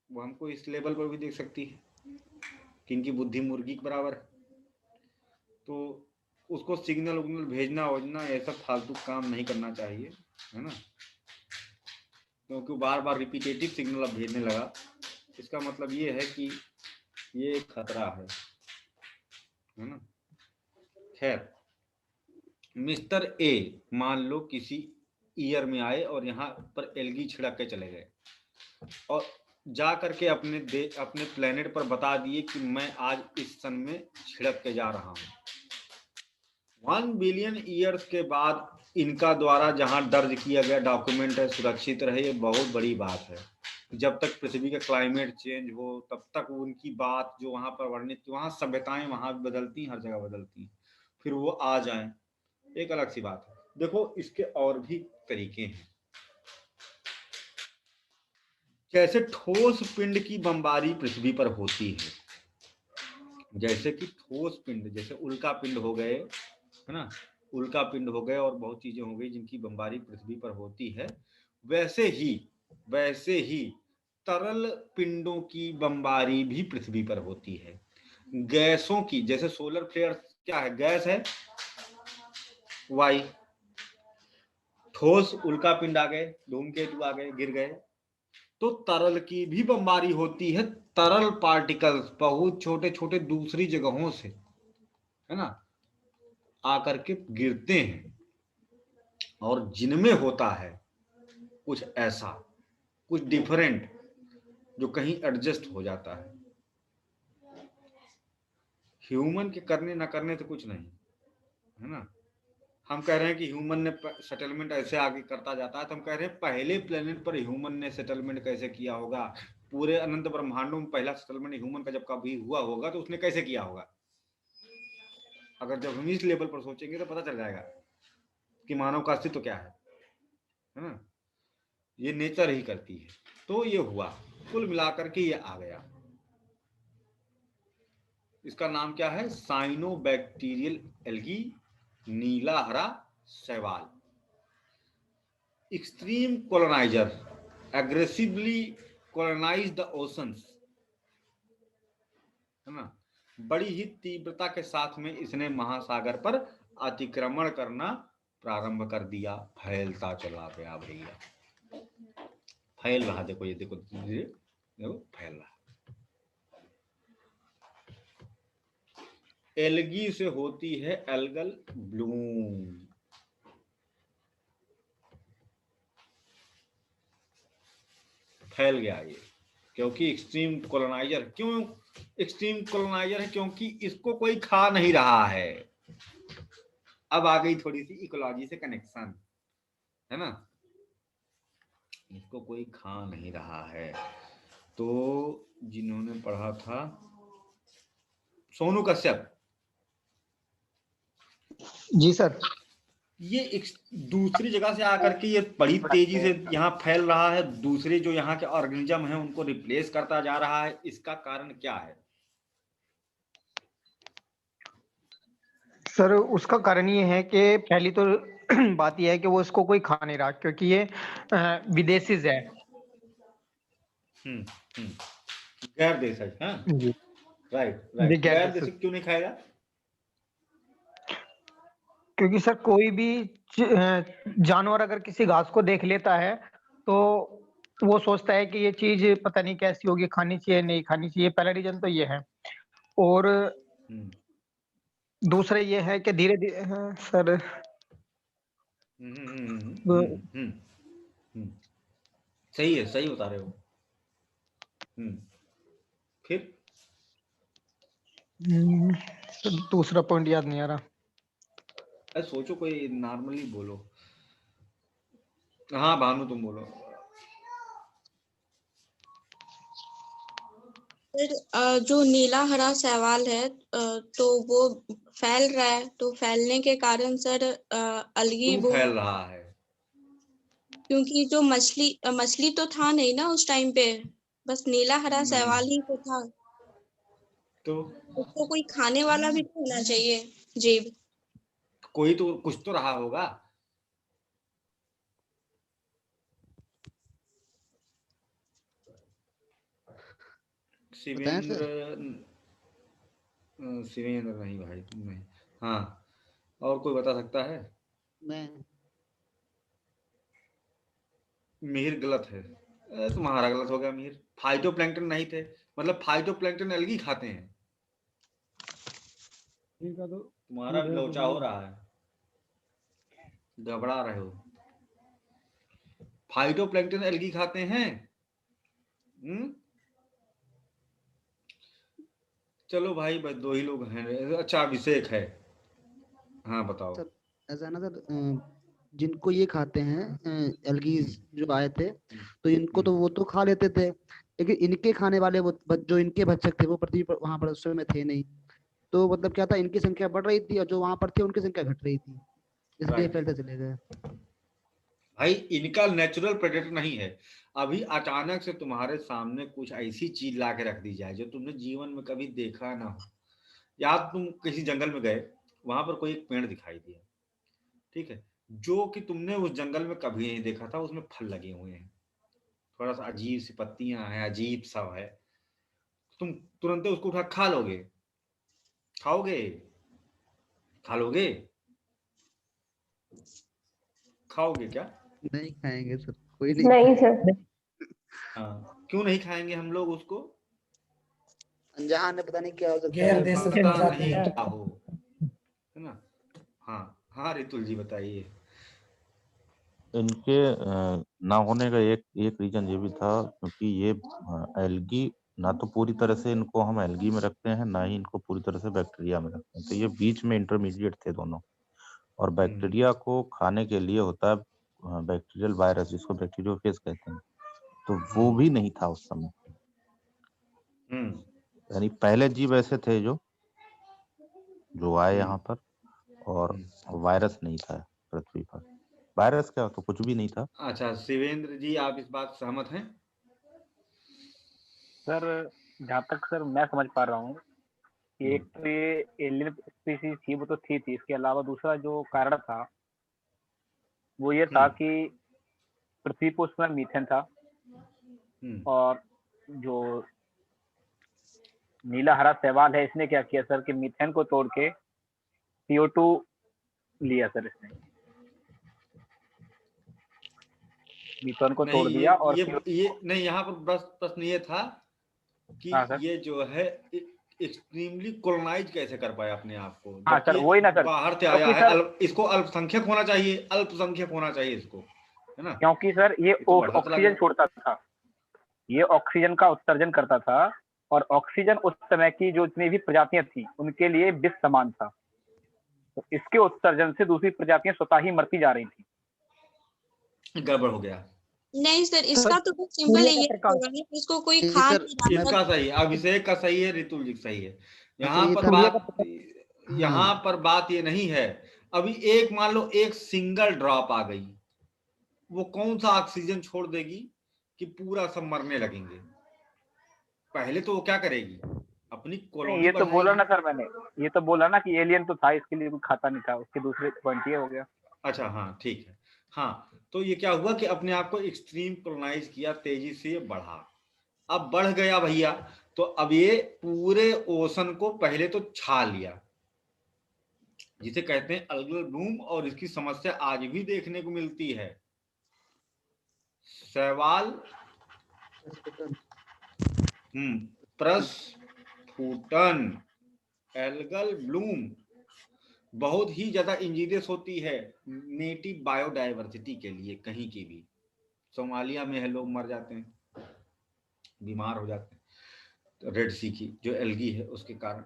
वो हमको इस लेवल पर भी देख सकती है कि इनकी बुद्धि मुर्गी के बराबर है। तो उसको सिग्नल उग्नल भेजना वजना ऐसा फालतू काम नहीं करना चाहिए, है ना। क्योंकि बार बार रिपीटेटिव सिग्नल अब भेजने लगा, इसका मतलब ये है कि ये एक खतरा है ना। खैर, मिस्टर ए मान लो किसी ईयर में आए और यहाँ पर एलगी छिड़क के चले गए और जा करके अपने प्लेनेट पर बता दिए कि मैं आज इस सन में छिड़क के जा रहा हूँ। 1 बिलियन ईयर्स के बाद इनका द्वारा जहां दर्ज किया गया डॉक्यूमेंट है सुरक्षित रहे, ये बहुत बड़ी बात है। जब तक पृथ्वी का क्लाइमेट चेंज हो तब तक उनकी बात जो वहां पर वर्णित, वहां सभ्यताएं वहां बदलती, हर जगह बदलती, फिर वो आ जाएं, एक अलग सी बात है। देखो इसके और भी तरीके हैं। जैसे ठोस पिंड की बमबारी पृथ्वी पर होती है, जैसे कि ठोस पिंड, जैसे उल्का पिंड हो गए, है ना, उल्का पिंड हो गए और बहुत चीजें हो गई जिनकी बमबारी पृथ्वी पर होती है, वैसे ही तरल पिंडों की बमबारी भी पृथ्वी पर होती है। गैसों की, जैसे सोलर फ्लेयर क्या है, गैस है, वाई। ठोस उल्का पिंड आ गए, धूमकेतु आ गए, गिर गए, तो तरल की भी बमबारी होती है। तरल पार्टिकल्स बहुत छोटे छोटे दूसरी जगहों से, है ना, आकर के गिरते हैं और जिनमें होता है कुछ ऐसा, कुछ डिफरेंट, जो कहीं एडजस्ट हो जाता है। ह्यूमन के करने ना करने तो कुछ नहीं, है ना। हम कह रहे हैं कि ह्यूमन ने सेटलमेंट ऐसे आगे करता जाता है, तो हम कह रहे हैं पहले प्लेनेट पर ह्यूमन ने सेटलमेंट कैसे किया होगा, पूरे अनंत ब्रह्मांडों में पहला सेटलमेंट ह्यूमन का जब कभी हुआ होगा तो उसने कैसे किया होगा। अगर जब हम इस लेवल पर सोचेंगे तो पता चल जाएगा कि मानव का अस्तित्व क्या है ना। ये नेचर ही करती है। तो ये हुआ, कुल मिलाकर के ये आ गया। इसका नाम क्या है, साइनोबैक्टीरियल एल्गी, नीला हरा शैवाल। Extreme coloniser aggressively colonise the oceans, है ना। बड़ी ही तीव्रता के साथ में इसने महासागर पर अतिक्रमण करना प्रारंभ कर दिया, फैलता चला गया भैया, फैल रहा। देखो ये देखो, देखो फैल रहा। एल्गी से होती है एल्गल ब्लूम। फैल गया ये, क्योंकि एक्सट्रीम कोलोनाइजर। क्यों एक्सट्रीम कोलोनाइजर है? क्योंकि इसको कोई खा नहीं रहा है। अब आ गई थोड़ी सी इकोलॉजी से कनेक्शन, है ना। इसको कोई खा नहीं रहा है। तो जिन्होंने पढ़ा था, सोनू कश्यप जी सर, ये एक दूसरी जगह से आकर के ये बड़ी तेजी से यहाँ फैल रहा है, दूसरे जो यहाँ के ऑर्गेनिज्म हैं उनको रिप्लेस करता जा रहा है। इसका कारण क्या है सर उसका कारण ये है कि पहली तो बात यह है कि वो इसको कोई खा नहीं रहा क्योंकि ये विदेशीज है। गैर देशज, हाँ जी राइट जी, राइट। गैर गैर देशज। देशज क्यों नहीं खाएगा? क्योंकि सर कोई भी जानवर अगर किसी घास को देख लेता है तो वो सोचता है कि ये चीज पता नहीं कैसी होगी, खानी चाहिए नहीं खानी चाहिए। पहला रीजन तो ये है। और हम्म, दूसरा ये है कि धीरे धीरे सर हम्म, हम्म, हम्म, वो हम्म, हम्म, हम्म, सही है, सही बता रहे हो। फिर दूसरा पॉइंट याद नहीं आ रहा। अरे सोचो, कोई नॉर्मली बोलो। हाँ भानु तुम बोलो। सर जो नीला हरा शैवाल है तो वो फैल रहा है, तो फैलने के कारण सर अलगी क्यों वो, फैल रहा है? क्योंकि जो मछली तो था नहीं ना उस टाइम पे, बस नीला हरा नहीं शैवाल ही तो था। तो उसको कोई खाने वाला भी तो होना चाहिए जीव। कोई तो कुछ तो रहा होगा। बताएं शिवेंद्र, सर? शिवेंद्र नहीं भाई, तुम नहीं। हाँ, और कोई बता सकता है? मैं मिहिर गलत है। तुम्हारा गलत हो गया मिहिर। फाइटोप्लैंक्टन नहीं थे, मतलब फाइटोप्लैंक्टन एल्गी खाते हैं। ठीक है तो तुम्हारा ठीक भी है तो लोचा हो रहा है, घबरा रहे हो। फाइटोप्लैंक्टन एल्गी खाते हैं। हम्म, चलो भाई, बस दो ही लोग हैं। अच्छा, अभिषेक है। हाँ बताओ। सर ऐसा है ना सर, जिनको ये खाते हैं एल्गीज जो आए थे, तो इनको तो वो तो खा लेते थे, लेकिन इनके खाने वाले वो जो इनके भक्षक थे वो पृथ्वी पर वहां पर उस समय थे नहीं। तो मतलब क्या था, इनकी संख्या बढ़ रही थी और जो वहां पर थे उनकी संख्या घट रही थी, इसलिए राइट फैलते चले गए। भाई, इनका नेचुरल प्रेडेटर नहीं है। अभी अचानक से तुम्हारे सामने कुछ ऐसी चीज ला के रख दी जाए जो तुमने जीवन में कभी देखा ना हो। या तुम किसी जंगल में गए, वहां पर कोई एक पेड़ दिखाई दिया, ठीक है, जो कि तुमने उस जंगल में कभी नहीं देखा था, उसमें फल लगे हुए हैं, थोड़ा सा अजीब सी पत्तियां हैं, अजीब सा है, तुम तुरंत उसको उठा खा लोगे? खाओगे? खा लोगे? खाओगे क्या? नहीं खाएंगे सर, कोई नहीं नहीं खाएगा। सर। हाँ, क्यों नहीं खाएंगे हम लोग उसको? अनजान है, पता नहीं क्या हो सकता गैर है। देशज पता खाते नहीं हैं। क्या हो, है ना? हाँ हाँ, रितुल जी बताइए। इनके ना होने का एक एक रीजन ये भी था क्योंकि ये एल्गी ना तो पूरी तरह से इनको हम एल्गी में रखते हैं, ना ही इनको पूरी तरह से बैक्टीरिया में रखते हैं, तो ये बीच में इंटरमीडिएट थे दोनों। और बैक्टीरिया को खाने के लिए होता है बैक्टीरियल वायरस, जिसको बैक्टीरियोफेज कहते हैं, तो वो भी नहीं था उस समय। यानी पहले जीव ऐसे थे जो आए यहाँ पर, और वायरस नहीं था पृथ्वी पर। वायरस क्या, तो कुछ भी नहीं था। अच्छा शिवेंद्र जी, आप इस बात से सहमत हैं? सर जहाँ तक सर मैं समझ पा रहा हूँ कि एक तो ये एलियन स्पीसीज थी, वो तो थी। इसके अलावा दूसरा जो कारण था वो ये था कि पृथ्वी पर उस समय मीथेन था, और जो नीला हरा शैवाल है इसने क्या किया सर कि मीथेन को तोड़ के CO2 लिया सर। इसने मीथेन को नहीं, तोड़ दिया और ये नहीं, यहाँ पर बस प्रश्न ये था कि हाँ सर, ये जो है एक्सट्रीमली कोलोनाइज कैसे कर पाया अपने आप को, हाँ सर, जबकि वही ना सर, बाहर से आया क्योंकि है। सर इसको अल्पसंख्यक होना चाहिए, अल्पसंख्यक होना चाहिए इसको, है ना? क्योंकि सर ये तो बढ़ता चला ऑक्सीजन गया। छोड़ता था, ये ऑक्सीजन का उत्सर्जन करता था, और ऑक्सीजन उस समय की जो जितनी भी प्रजातियां थी उनके लिए विष समान था। तो इसके उत्सर्जन से दूसरी प्रजातियां स्वतः ही मरती जा रही थी। गड़बड़ हो गया। नहीं सर, इसका तो बहुत सिंपल है, ये होगा ना, इसको कोई नहीं खा सर, नहीं रहा था। इसका सही है, अभिषेक का सही है, रितुल जी का सही है। अच्छा यहाँ ये पर था। बात, हाँ यहाँ पर बात ये नहीं है। अभी एक मान लो एक सिंगल ड्रॉप आ गई, वो कौन सा ऑक्सीजन छोड़ देगी कि पूरा सब मरने लगेंगे? पहले तो वो क्या करेगी, अपनी कॉलोनी ये तो बोला बढ़ाएगी। ना सर मैंने, ये तो बोला ना कि एलियन तो था, इसके लिए कोई खाता नहीं था। उसके दूसरे पॉइंट ये हो गया। अच्छा हाँ ठीक है। हाँ तो ये क्या हुआ कि अपने आप को एक्सट्रीम कोलोनाइज किया, तेजी से ये बढ़ा। अब बढ़ गया भैया, तो अब ये पूरे ओशन को पहले तो छा लिया, जिसे कहते हैं अलगल ब्लूम। और इसकी समस्या आज भी देखने को मिलती है। शैवाल प्रस्फुटन, एल्गल ब्लूम बहुत ही ज्यादा इंजीनियस होती है नेटिव बायोडायवर्सिटी के लिए। कहीं की भी सोमालिया में है, लोग मर जाते हैं, बीमार हो जाते हैं रेड सी की जो एल्गी है उसके कारण।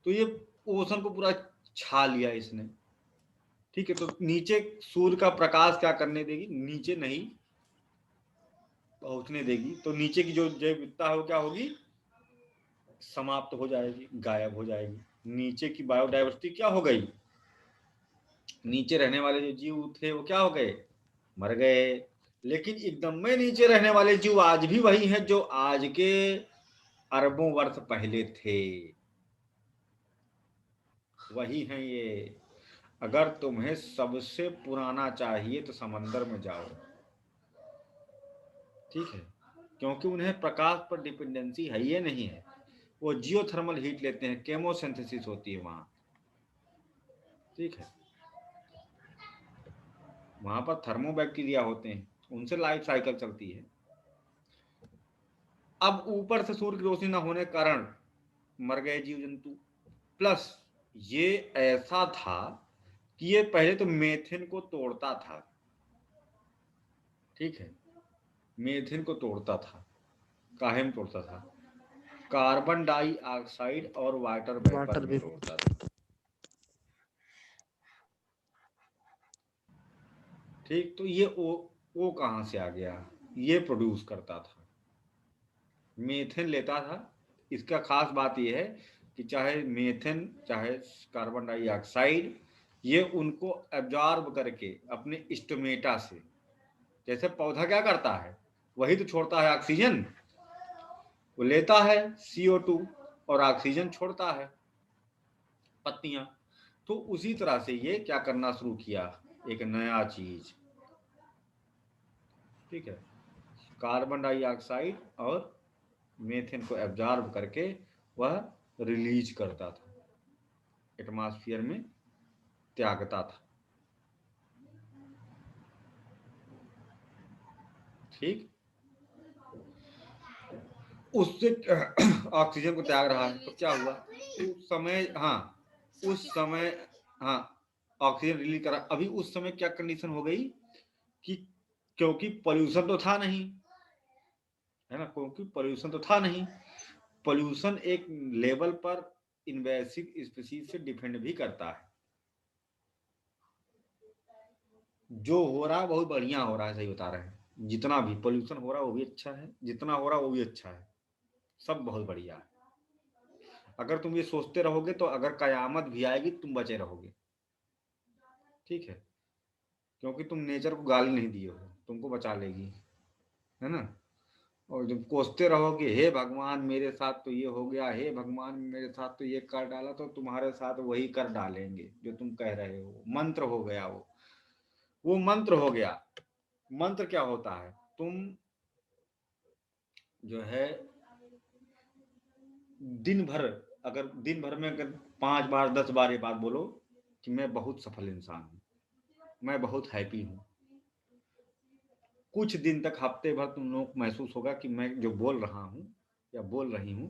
तो ये ओशन को पूरा छा लिया इसने। ठीक है, तो नीचे सूर्य का प्रकाश क्या करने देगी, नीचे नहीं पहुंचने देगी। तो नीचे की जो जैव विविधता है वो क्या होगी, समाप्त हो जाएगी, गायब हो जाएगी। नीचे की बायोडायवर्सिटी क्या हो गई, नीचे रहने वाले जो जीव थे वो क्या हो गए, मर गए। लेकिन एकदम में नीचे रहने वाले जीव आज भी वही हैं जो आज के अरबों वर्ष पहले थे, वही हैं ये। अगर तुम्हें सबसे पुराना चाहिए तो समंदर में जाओ, ठीक है, क्योंकि उन्हें प्रकाश पर डिपेंडेंसी है ये नहीं है। वो जियोथर्मल हीट लेते हैं, केमोसिंथेसिस होती है वहां, ठीक है। वहां पर थर्मोबैक्टीरिया होते हैं, उनसे लाइफ साइकिल चलती है। अब ऊपर से सूर्य की रोशनी न होने के कारण मर गए जीव जंतु। प्लस ये ऐसा था कि ये पहले तो मेथेन को तोड़ता था, ठीक है, मेथेन को तोड़ता था। काहे में तोड़ता था, कार्बन डाइऑक्साइड और वाटर वेपर में तोड़ता था, ठीक। तो ये ओ कहां से आ गया, ये प्रोड्यूस करता था, मेथेन लेता था। इसका खास बात यह है कि चाहे मेथेन चाहे कार्बन डाइऑक्साइड, ये उनको एब्जॉर्ब करके अपने स्टोमेटा से, जैसे पौधा क्या करता है वही तो छोड़ता है ऑक्सीजन, वो लेता है CO2 और ऑक्सीजन छोड़ता है पत्तियां। तो उसी तरह से ये क्या करना शुरू किया, एक नया चीज, ठीक है, कार्बन डाइऑक्साइड और मेथेन को एब्जॉर्ब करके वह रिलीज करता था, एटमॉस्फेयर में त्यागता था, ठीक। उससे ऑक्सीजन को त्याग रहा है तो क्या हुआ उस समय, हाँ उस समय, हाँ ऑक्सीजन रिलीज करा। अभी उस समय क्या कंडीशन हो गई कि क्योंकि पोल्यूशन तो था नहीं, है ना, क्योंकि पोल्यूशन तो था नहीं। पोल्यूशन एक लेवल पर इन्वेसिव स्पीशीज से डिपेंड भी करता है। जो हो रहा है बहुत बढ़िया हो रहा है, सही बता रहे हैं। जितना भी पोल्यूशन हो रहा है वो भी अच्छा है, जितना हो रहा है वो भी अच्छा है, सब बहुत बढ़िया है। अगर तुम ये सोचते रहोगे तो अगर कयामत भी आएगी तुम बचे रहोगे, ठीक है, क्योंकि तुम नेचर को गाली नहीं दिए हो, तुमको बचा लेगी, है ना। और जब कोसते रहोगे हे भगवान मेरे साथ तो ये हो गया, हे भगवान मेरे साथ तो ये कर डाला, तो तुम्हारे साथ वही कर डालेंगे जो तुम कह रहे हो। मंत्र हो गया वो मंत्र हो गया। मंत्र क्या होता है, तुम जो है दिन भर, अगर दिन भर में अगर 5 बार 10 बार ये बात बोलो कि मैं बहुत सफल इंसान हूं, मैं बहुत हैप्पी हूं, कुछ दिन तक, हफ्ते भर तुम लोग महसूस होगा कि मैं जो बोल रहा हूं या बोल रही हूं,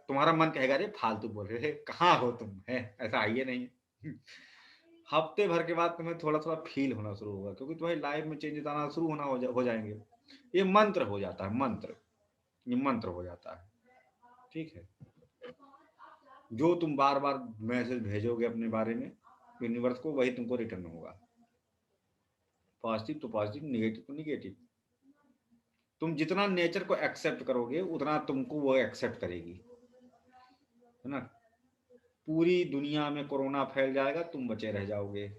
तुम्हारा मन कहेगा अरे फालतू बोल रहे, कहाँ हो तुम, है ऐसा आइए नहीं। हफ्ते भर के बाद तुम्हें थोड़ा थोड़ा फील होना शुरू होगा, क्योंकि तुम्हारी लाइफ में चेंजेस आना शुरू होना हो जाएंगे। ये मंत्र हो जाता है, मंत्र, ये मंत्र हो जाता है, ठीक है। जो तुम बार बार मैसेज भेजोगे अपने बारे में यूनिवर्स को, वही तुमको रिटर्न होगा। पॉजिटिव तो पॉजिटिव, निगेटिव तो निगेटिव। तुम जितना नेचर को एक्सेप्ट करोगे उतना तुमको वो एक्सेप्ट करेगी, है ना। पूरी दुनिया में कोरोना फैल जाएगा, तुम बचे रह जाओगे,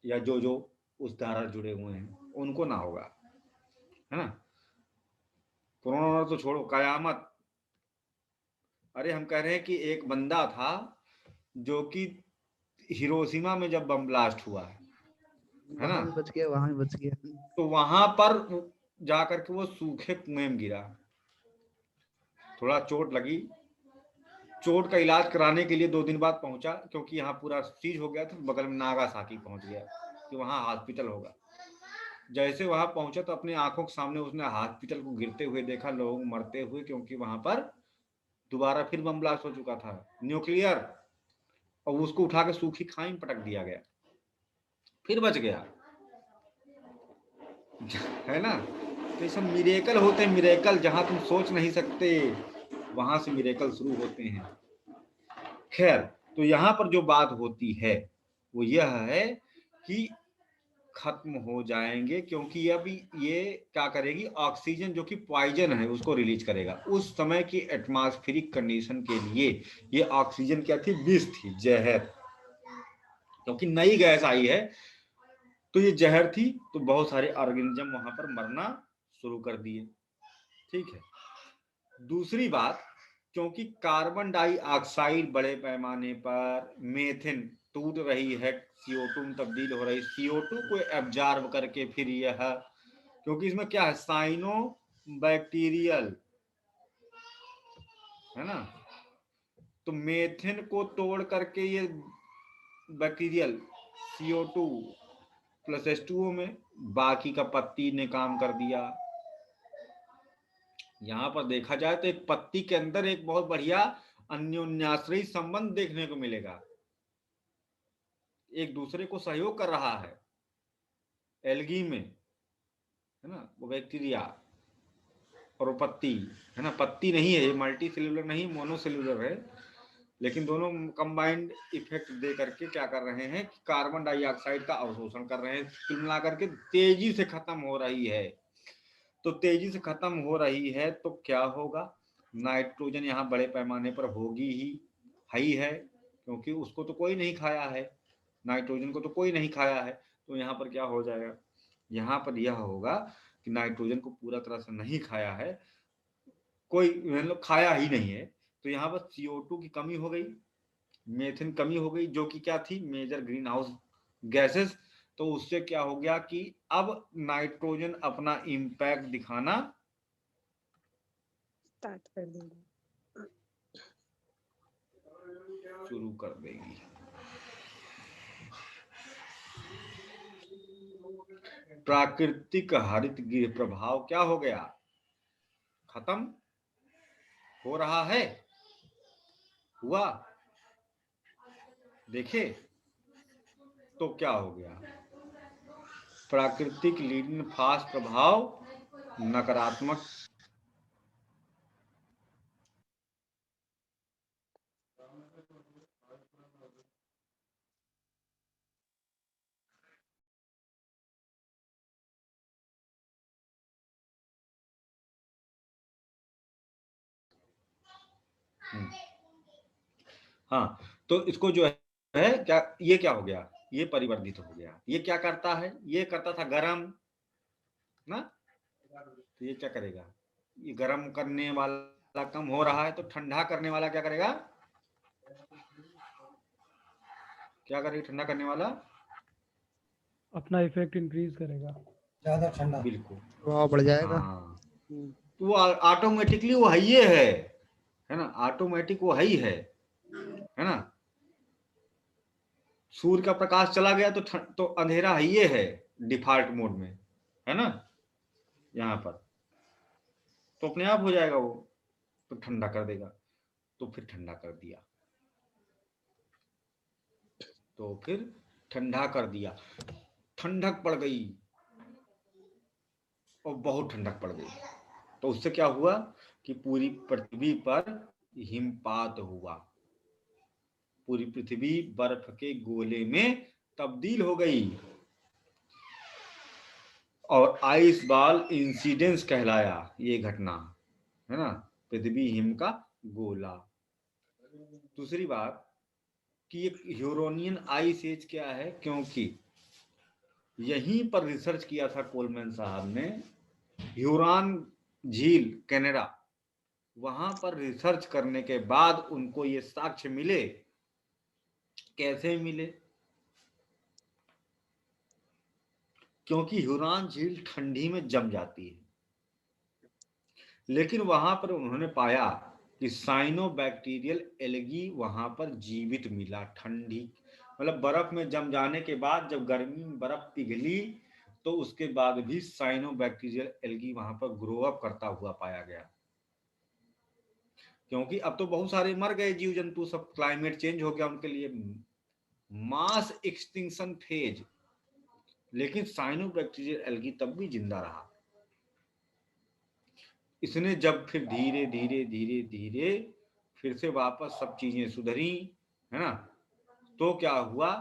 या जो उस धारा जुड़े हुए हैं उनको ना होगा, है ना। कोरोना तो छोड़ो, कयामत, अरे हम कह रहे हैं कि एक बंदा था जो कि हिरोशिमा में जब बम ब्लास्ट हुआ है, है ना, वहां भी बच गया, वहां भी बच गया। तो वहां पर जाकर के वो सूखे कुएं में गिरा, थोड़ा चोट लगी, चोट का इलाज कराने के लिए 2 दिन बाद पहुंचा, क्योंकि यहाँ पूरा सीज हो गया था, बगल में नागासाकी पहुंच गया कि वहां हॉस्पिटल होगा। जैसे वहां पहुंचा तो अपनी आंखों के सामने उसने हॉस्पिटल को गिरते हुए देखा, लोग मरते हुए, क्योंकि वहां पर दोबारा फिर बम ब्लास्ट हो चुका था, न्यूक्लियर, और उसको उठा के सूखी खाई में पटक दिया गया, फिर बच गया, है ना। तो ये सब मिरेकल होते हैं, मिरेकल, जहां तुम सोच नहीं सकते वहां से मिरेकल शुरू होते हैं। खैर, तो यहाँ पर जो बात होती है वो यह है कि खत्म हो जाएंगे, क्योंकि अभी ये क्या करेगी, ऑक्सीजन जो कि पॉइजन है उसको रिलीज करेगा। उस समय की एटमॉस्फेरिक कंडीशन के लिए ये ऑक्सीजन क्या थी, विष थी, जहर, क्योंकि नई गैस आई है तो ये जहर थी, तो बहुत सारे ऑर्गेनिज्म वहां पर मरना शुरू कर दिए। ठीक है। दूसरी बात, क्योंकि कार्बन डाइऑक्साइड बड़े पैमाने पर मेथेन टूट रही है, CO2 में तब्दील हो रही, CO2 को एब्जॉर्ब करके फिर यह, क्योंकि इसमें क्या है, साइनो बैक्टीरियल, है ना, तो मेथेन को तोड़ करके ये बैक्टीरियल CO2 प्लस H2O में, बाकी का पत्ती ने काम कर दिया। यहाँ पर देखा जाए तो एक पत्ती के अंदर एक बहुत बढ़िया अन्योन्याश्रयी संबंध देखने को मिलेगा, एक दूसरे को सहयोग कर रहा है एल्गी में, है ना, वो बैक्टीरिया और वो पत्ती, है ना, पत्ती नहीं है ये, मल्टी सेल्यूलर नहीं, मोनोसेल्यूलर है, लेकिन दोनों कंबाइंड इफेक्ट दे करके क्या कर रहे हैं कि कार्बन डाइऑक्साइड का अवशोषण कर रहे हैं, कुल मिलाकर के तेजी से खत्म हो रही है। तो तेजी से खत्म हो रही है तो क्या होगा, नाइट्रोजन यहाँ बड़े पैमाने पर होगी ही है, क्योंकि उसको तो कोई नहीं खाया है, नाइट्रोजन को तो कोई नहीं खाया है, तो यहाँ पर क्या हो जाएगा, यहाँ पर यह होगा कि नाइट्रोजन को पूरा तरह से नहीं खाया है कोई, मतलब खाया ही नहीं है, तो यहाँ पर CO2 की कमी हो गई, मेथेन कमी हो गई, जो कि क्या थी, मेजर ग्रीन हाउस गैसेस। तो उससे क्या हो गया कि अब नाइट्रोजन अपना इम्पैक्ट दिखाना स्टार्ट कर देंगे, शुरू कर देगी। प्राकृतिक हरित गृह प्रभाव क्या हो गया, खत्म हो रहा है, हुआ, देखे तो क्या हो गया, प्राकृतिक लीडिंग फास्ट प्रभाव नकारात्मक, हाँ, तो इसको जो है क्या, ये क्या हो गया, ये परिवर्तित हो गया, ये क्या करता है, ये करता था गरम ना, तो ये क्या करेगा, ये गर्म करने वाला कम हो रहा है, तो ठंडा करने वाला क्या करेगा, क्या करेगा ठंडा करने वाला, अपना इफेक्ट इंक्रीज करेगा, ज्यादा ठंडा, बिल्कुल प्रभाव बढ़ जाएगा। हाँ, तो वो ऑटोमेटिकली वो है ही है ना, ऑटोमेटिक वो है ही है ना, सूर्य का प्रकाश चला गया तो अंधेरा है ये है डिफॉल्ट मोड में, है ना, यहाँ पर तो अपने आप हो जाएगा वो, तो ठंडा कर देगा, तो फिर ठंडा कर दिया, तो फिर ठंडा कर दिया, ठंडक पड़ गई और बहुत ठंडक पड़ गई, तो उससे क्या हुआ कि पूरी पृथ्वी पर हिमपात हुआ, पूरी पृथ्वी बर्फ के गोले में तब्दील हो गई और आइस बॉल इंसिडेंस कहलाया ये घटना, है ना, पृथ्वी हिम का गोला। दूसरी बात कि एक ह्यूरोनियन आइस एज क्या है, क्योंकि यहीं पर रिसर्च किया था कोलमैन साहब ने, ह्यूरॉन झील कनाडा, वहां पर रिसर्च करने के बाद उनको ये साक्ष्य मिले, कैसे मिले, क्योंकि ह्यूरॉन झील ठंडी में जम जाती है। लेकिन वहां पर उन्होंने पाया कि साइनोबैक्टीरियल एल्गी वहां पर जीवित मिला। ठंडी मतलब बर्फ में जम जाने के बाद जब गर्मी में बर्फ पिघली तो उसके बाद भी साइनोबैक्टीरियल एल्गी वहां पर ग्रो अप करता हुआ पाया गया। क्योंकि अब तो बहुत सारे मर गए जीव जंतु, सब क्लाइमेट चेंज हो गया उनके लिए, मास एक्सटिंक्शन फेज, लेकिन साइनोबैक्टीरियल एल्गी तब भी जिंदा रहा। इसने जब फिर धीरे धीरे धीरे धीरे फिर से वापस सब चीजें सुधरी, है ना, तो क्या हुआ,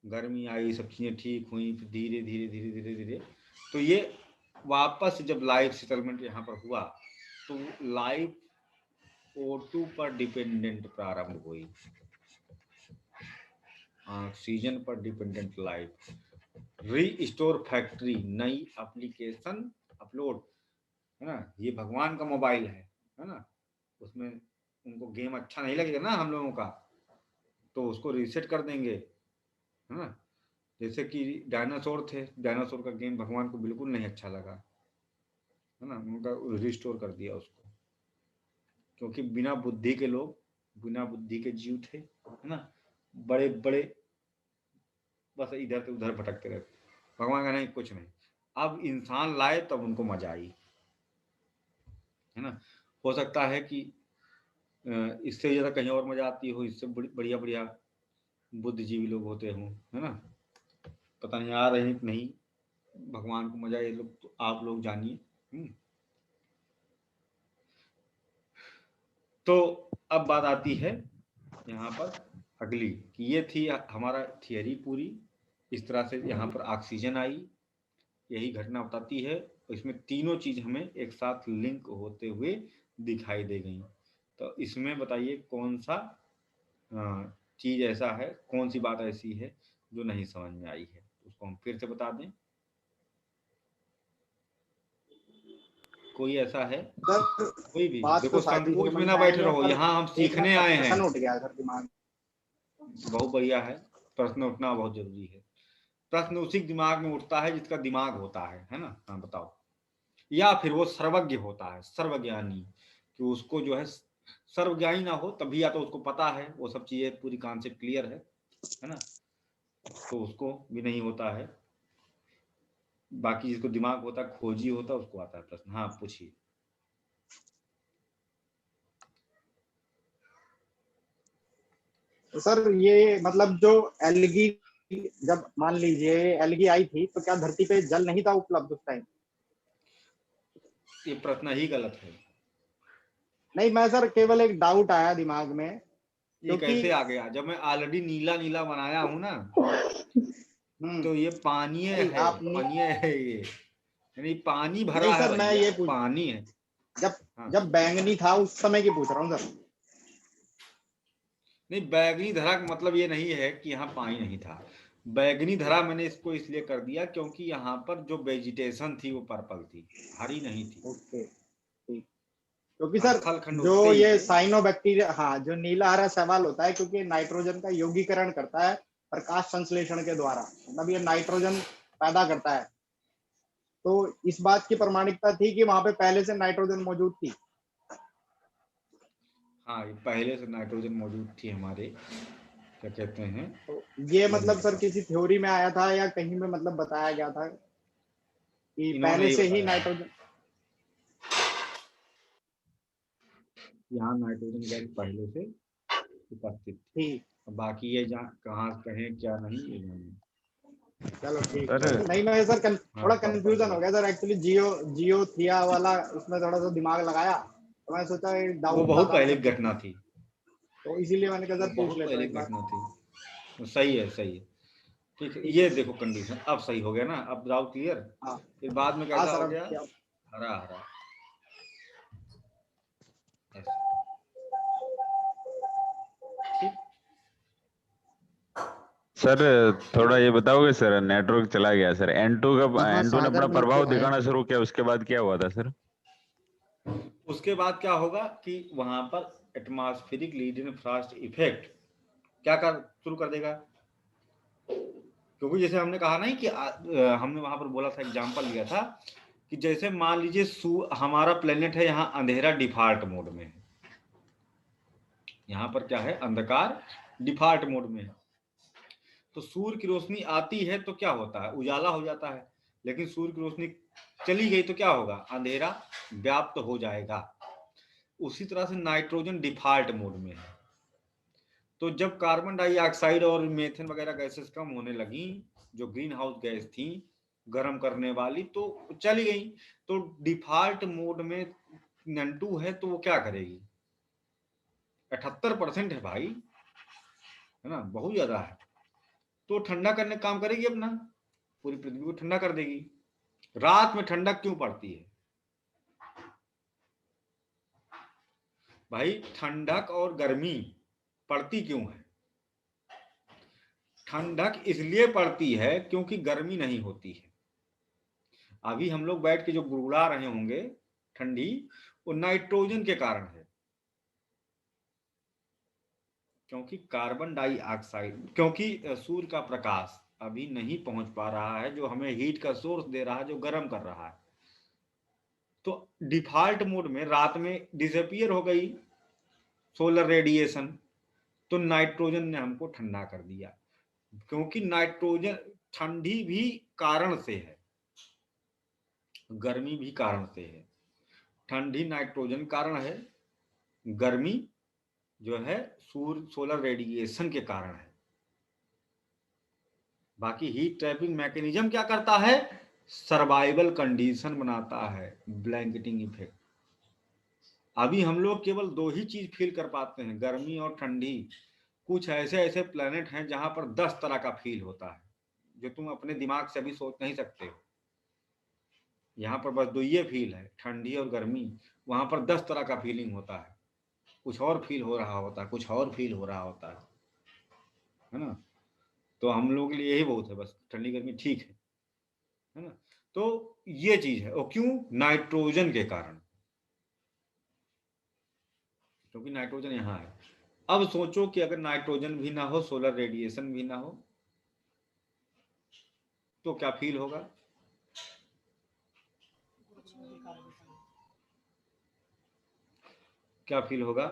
गर्मी आई, सब चीजें ठीक हुई, फिर धीरे धीरे धीरे धीरे धीरे तो ये वापस जब लाइफ सेटलमेंट यहाँ पर हुआ तो लाइफ O2 पर डिपेंडेंट प्रारंभ हुई, ऑक्सीजन पर डिपेंडेंट लाइफ। रीस्टोर फैक्ट्री, नई एप्लीकेशन अपलोड, है ना, ये भगवान का मोबाइल है ना, उसमें उनको गेम अच्छा नहीं लगेगा ना हम लोगों का, तो उसको रीसेट कर देंगे, है ना। जैसे कि डायनासोर थे, डायनासोर का गेम भगवान को बिल्कुल नहीं अच्छा लगा, है ना, उनका रिस्टोर कर दिया उसको, क्योंकि बिना बुद्धि के लोग, बिना बुद्धि के जीव थे, है ना, बड़े बड़े बस इधर से उधर भटकते रहते। भगवान का नहीं, कुछ नहीं, अब इंसान लाए तब उनको मजा आई, है ना। हो सकता है कि इससे ज्यादा कहीं और मजा आती हो, इससे बढ़िया बढ़िया बुद्धिजीवी लोग होते हों, है ना, पता नहीं आ रहे हैं कि नहीं, भगवान को मजा ये लोग तो आप लोग जानिए। तो अब बात आती है यहाँ पर अगली, कि ये थी हमारा थियरी पूरी, इस तरह से यहाँ पर ऑक्सीजन आई, यही घटना बताती है, इसमें तीनों चीज हमें एक साथ लिंक होते हुए दिखाई दे गई। तो इसमें बताइए कौन सा चीज ऐसा है, कौन सी बात ऐसी है जो नहीं समझ में आई है, उसको हम फिर से बता दें। कोई ऐसा है, कोई भी देखो, संकोच में ना बैठे रहो, यहाँ हम सीखने आए हैं। उठ गया सर दिमाग, बहुत बढ़िया है, प्रश्न उठना बहुत जरूरी है। प्रश्न उसी दिमाग में उठता है जिसका दिमाग होता है ना। हाँ बताओ, या फिर वो सर्वज्ञ होता है, सर्वज्ञानी, कि उसको जो है सर्वज्ञानी ना हो तभी, या तो उसको पता है वो सब चीजें, पूरी कॉन्सेप्ट क्लियर है ना, तो उसको भी नहीं होता है। बाकी जिसको दिमाग होता है, खोजी होता है, उसको आता है प्रश्न। हाँ पूछिए। तो सर ये मतलब जो एलगी, जब मान लीजिए एलगी आई थी तो क्या धरती पे जल नहीं था उपलब्ध उस टाइम? ये प्रश्न ही गलत है। नहीं, मैं सर केवल एक डाउट आया दिमाग में, ये कैसे आ गया, जब मैं ऑलरेडी नीला नीला बनाया हूं ना, तो ये पानी है, पानी है ये, यानी पानी भरा नहीं है सर, मैं ये पूछ, पानी है। जब बैंगनी था उस समय की पूछ रहा हूँ सर। नहीं, बैगनी धरा का मतलब ये नहीं है कि यहाँ पानी नहीं था। बैगनी धरा मैंने इसको इसलिए कर दिया क्योंकि यहाँ पर जो वेजिटेशन थी वो पर्पल थी, हरी नहीं थी। ओके, क्योंकि सर जो ये साइनोबैक्टीरिया, हाँ, जो नीला हरा सवाल होता है क्योंकि नाइट्रोजन का यौगीकरण करता है प्रकाश संश्लेषण के द्वारा, मतलब ये नाइट्रोजन पैदा करता है, तो इस बात की प्रमाणिकता थी कि वहां पे पहले से नाइट्रोजन मौजूद थी। हाँ, पहले से नाइट्रोजन मौजूद थी हमारे, क्या कहते हैं, तो ये मतलब सर किसी थ्योरी में आया था या कहीं में मतलब बताया गया था कि पहले से ही नाइट्रोजन, यहाँ नाइट्रोजन गैस पहले से उपस्थित थी, बाकी ये कहाँ कहें क्या नहीं ये नहीं। चलो ठीक है। नहीं मैं सर थोड़ा कंफ्यूजन हो गया सर, एक्चुअली जियोथिया वाला उसमें थोड़ा सा दिमाग लगाया तो मैं सोचा डाउट, वो बहुत पहले की घटना थी, तो इसीलिए मैंने कहा सर पूछ लेता हूं। घटना थी, सही है सही है, ठीक है। ये देखो कंडीशन अब सही हो गया ना, अब डाउट क्लियर। फिर बाद में कैसा हो गया, हरा हरा सर थोड़ा ये बताओगे सर, नेटवर्क चला गया सर, N2 ने अपना प्रभाव दिखाना शुरू किया, उसके बाद क्या हुआ था सर? उसके बाद क्या होगा कि वहां पर एटमॉस्फेरिक लीडेन फ्रॉस्ट इफेक्ट क्या शुरू कर देगा, क्योंकि जैसे हमने कहा नहीं कि हमने वहां पर बोला था, एग्जांपल लिया था कि जैसे मान लीजिए हमारा प्लेनेट है यहाँ अंधेरा डिफॉल्ट मोड में है, यहाँ पर क्या है अंधकार डिफॉल्ट मोड में है, तो सूर्य की रोशनी आती है तो क्या होता है उजाला हो जाता है, लेकिन सूर्य की रोशनी चली गई तो क्या होगा अंधेरा व्याप्त हो जाएगा। उसी तरह से नाइट्रोजन डिफॉल्ट मोड में है, तो जब कार्बन डाइऑक्साइड और मीथेन वगैरह गैसेस कम होने लगी, जो ग्रीन हाउस गैस थी गर्म करने वाली, तो चली गई, तो डिफॉल्ट मोड में N2 है तो वो क्या करेगी 78% है भाई, है ना, बहुत ज्यादा है, तो ठंडा करने का काम करेगी अपना, पूरी पृथ्वी को ठंडा कर देगी। रात में ठंडक क्यों पड़ती है भाई, ठंडक और गर्मी पड़ती क्यों है? ठंडक इसलिए पड़ती है क्योंकि गर्मी नहीं होती है। अभी हम लोग बैठ के जो गुड़गुड़ा रहे होंगे ठंडी, वो नाइट्रोजन के कारण है, क्योंकि कार्बन डाइऑक्साइड, क्योंकि सूर्य का प्रकाश अभी नहीं पहुंच पा रहा है जो हमें हीट का सोर्स दे रहा है, जो गर्म कर रहा है, तो डिफॉल्ट मोड में रात में डिसअपीयर हो गई सोलर रेडिएशन, तो नाइट्रोजन ने हमको ठंडा कर दिया, क्योंकि नाइट्रोजन ठंडी भी कारण से है, गर्मी भी कारण से है। ठंडी नाइट्रोजन कारण है, गर्मी जो है सोलर रेडिएशन के कारण है। बाकी हीट ट्रैपिंग मैकेनिज्म क्या करता है, सर्वाइवल कंडीशन बनाता है, ब्लैंकेटिंग इफेक्ट। अभी हम लोग केवल दो ही चीज फील कर पाते हैं, गर्मी और ठंडी। कुछ ऐसे ऐसे प्लेनेट हैं जहां पर 10 तरह का फील होता है, जो तुम अपने दिमाग से भी सोच नहीं सकते हो। यहाँ पर बस दो ये फील है, ठंडी और गर्मी, वहां पर 10 तरह का फीलिंग होता है, कुछ और फील हो रहा होता है, कुछ और फील हो रहा होता है ना। तो हम लोग के लिए यही बहुत है, बस ठंडी गर्मी ठीक है ना। तो ये चीज है, और क्यों, नाइट्रोजन के कारण, क्योंकि नाइट्रोजन यहाँ है। अब सोचो कि अगर नाइट्रोजन भी ना हो, सोलर रेडिएशन भी ना हो, तो क्या फील होगा? क्या फील होगा?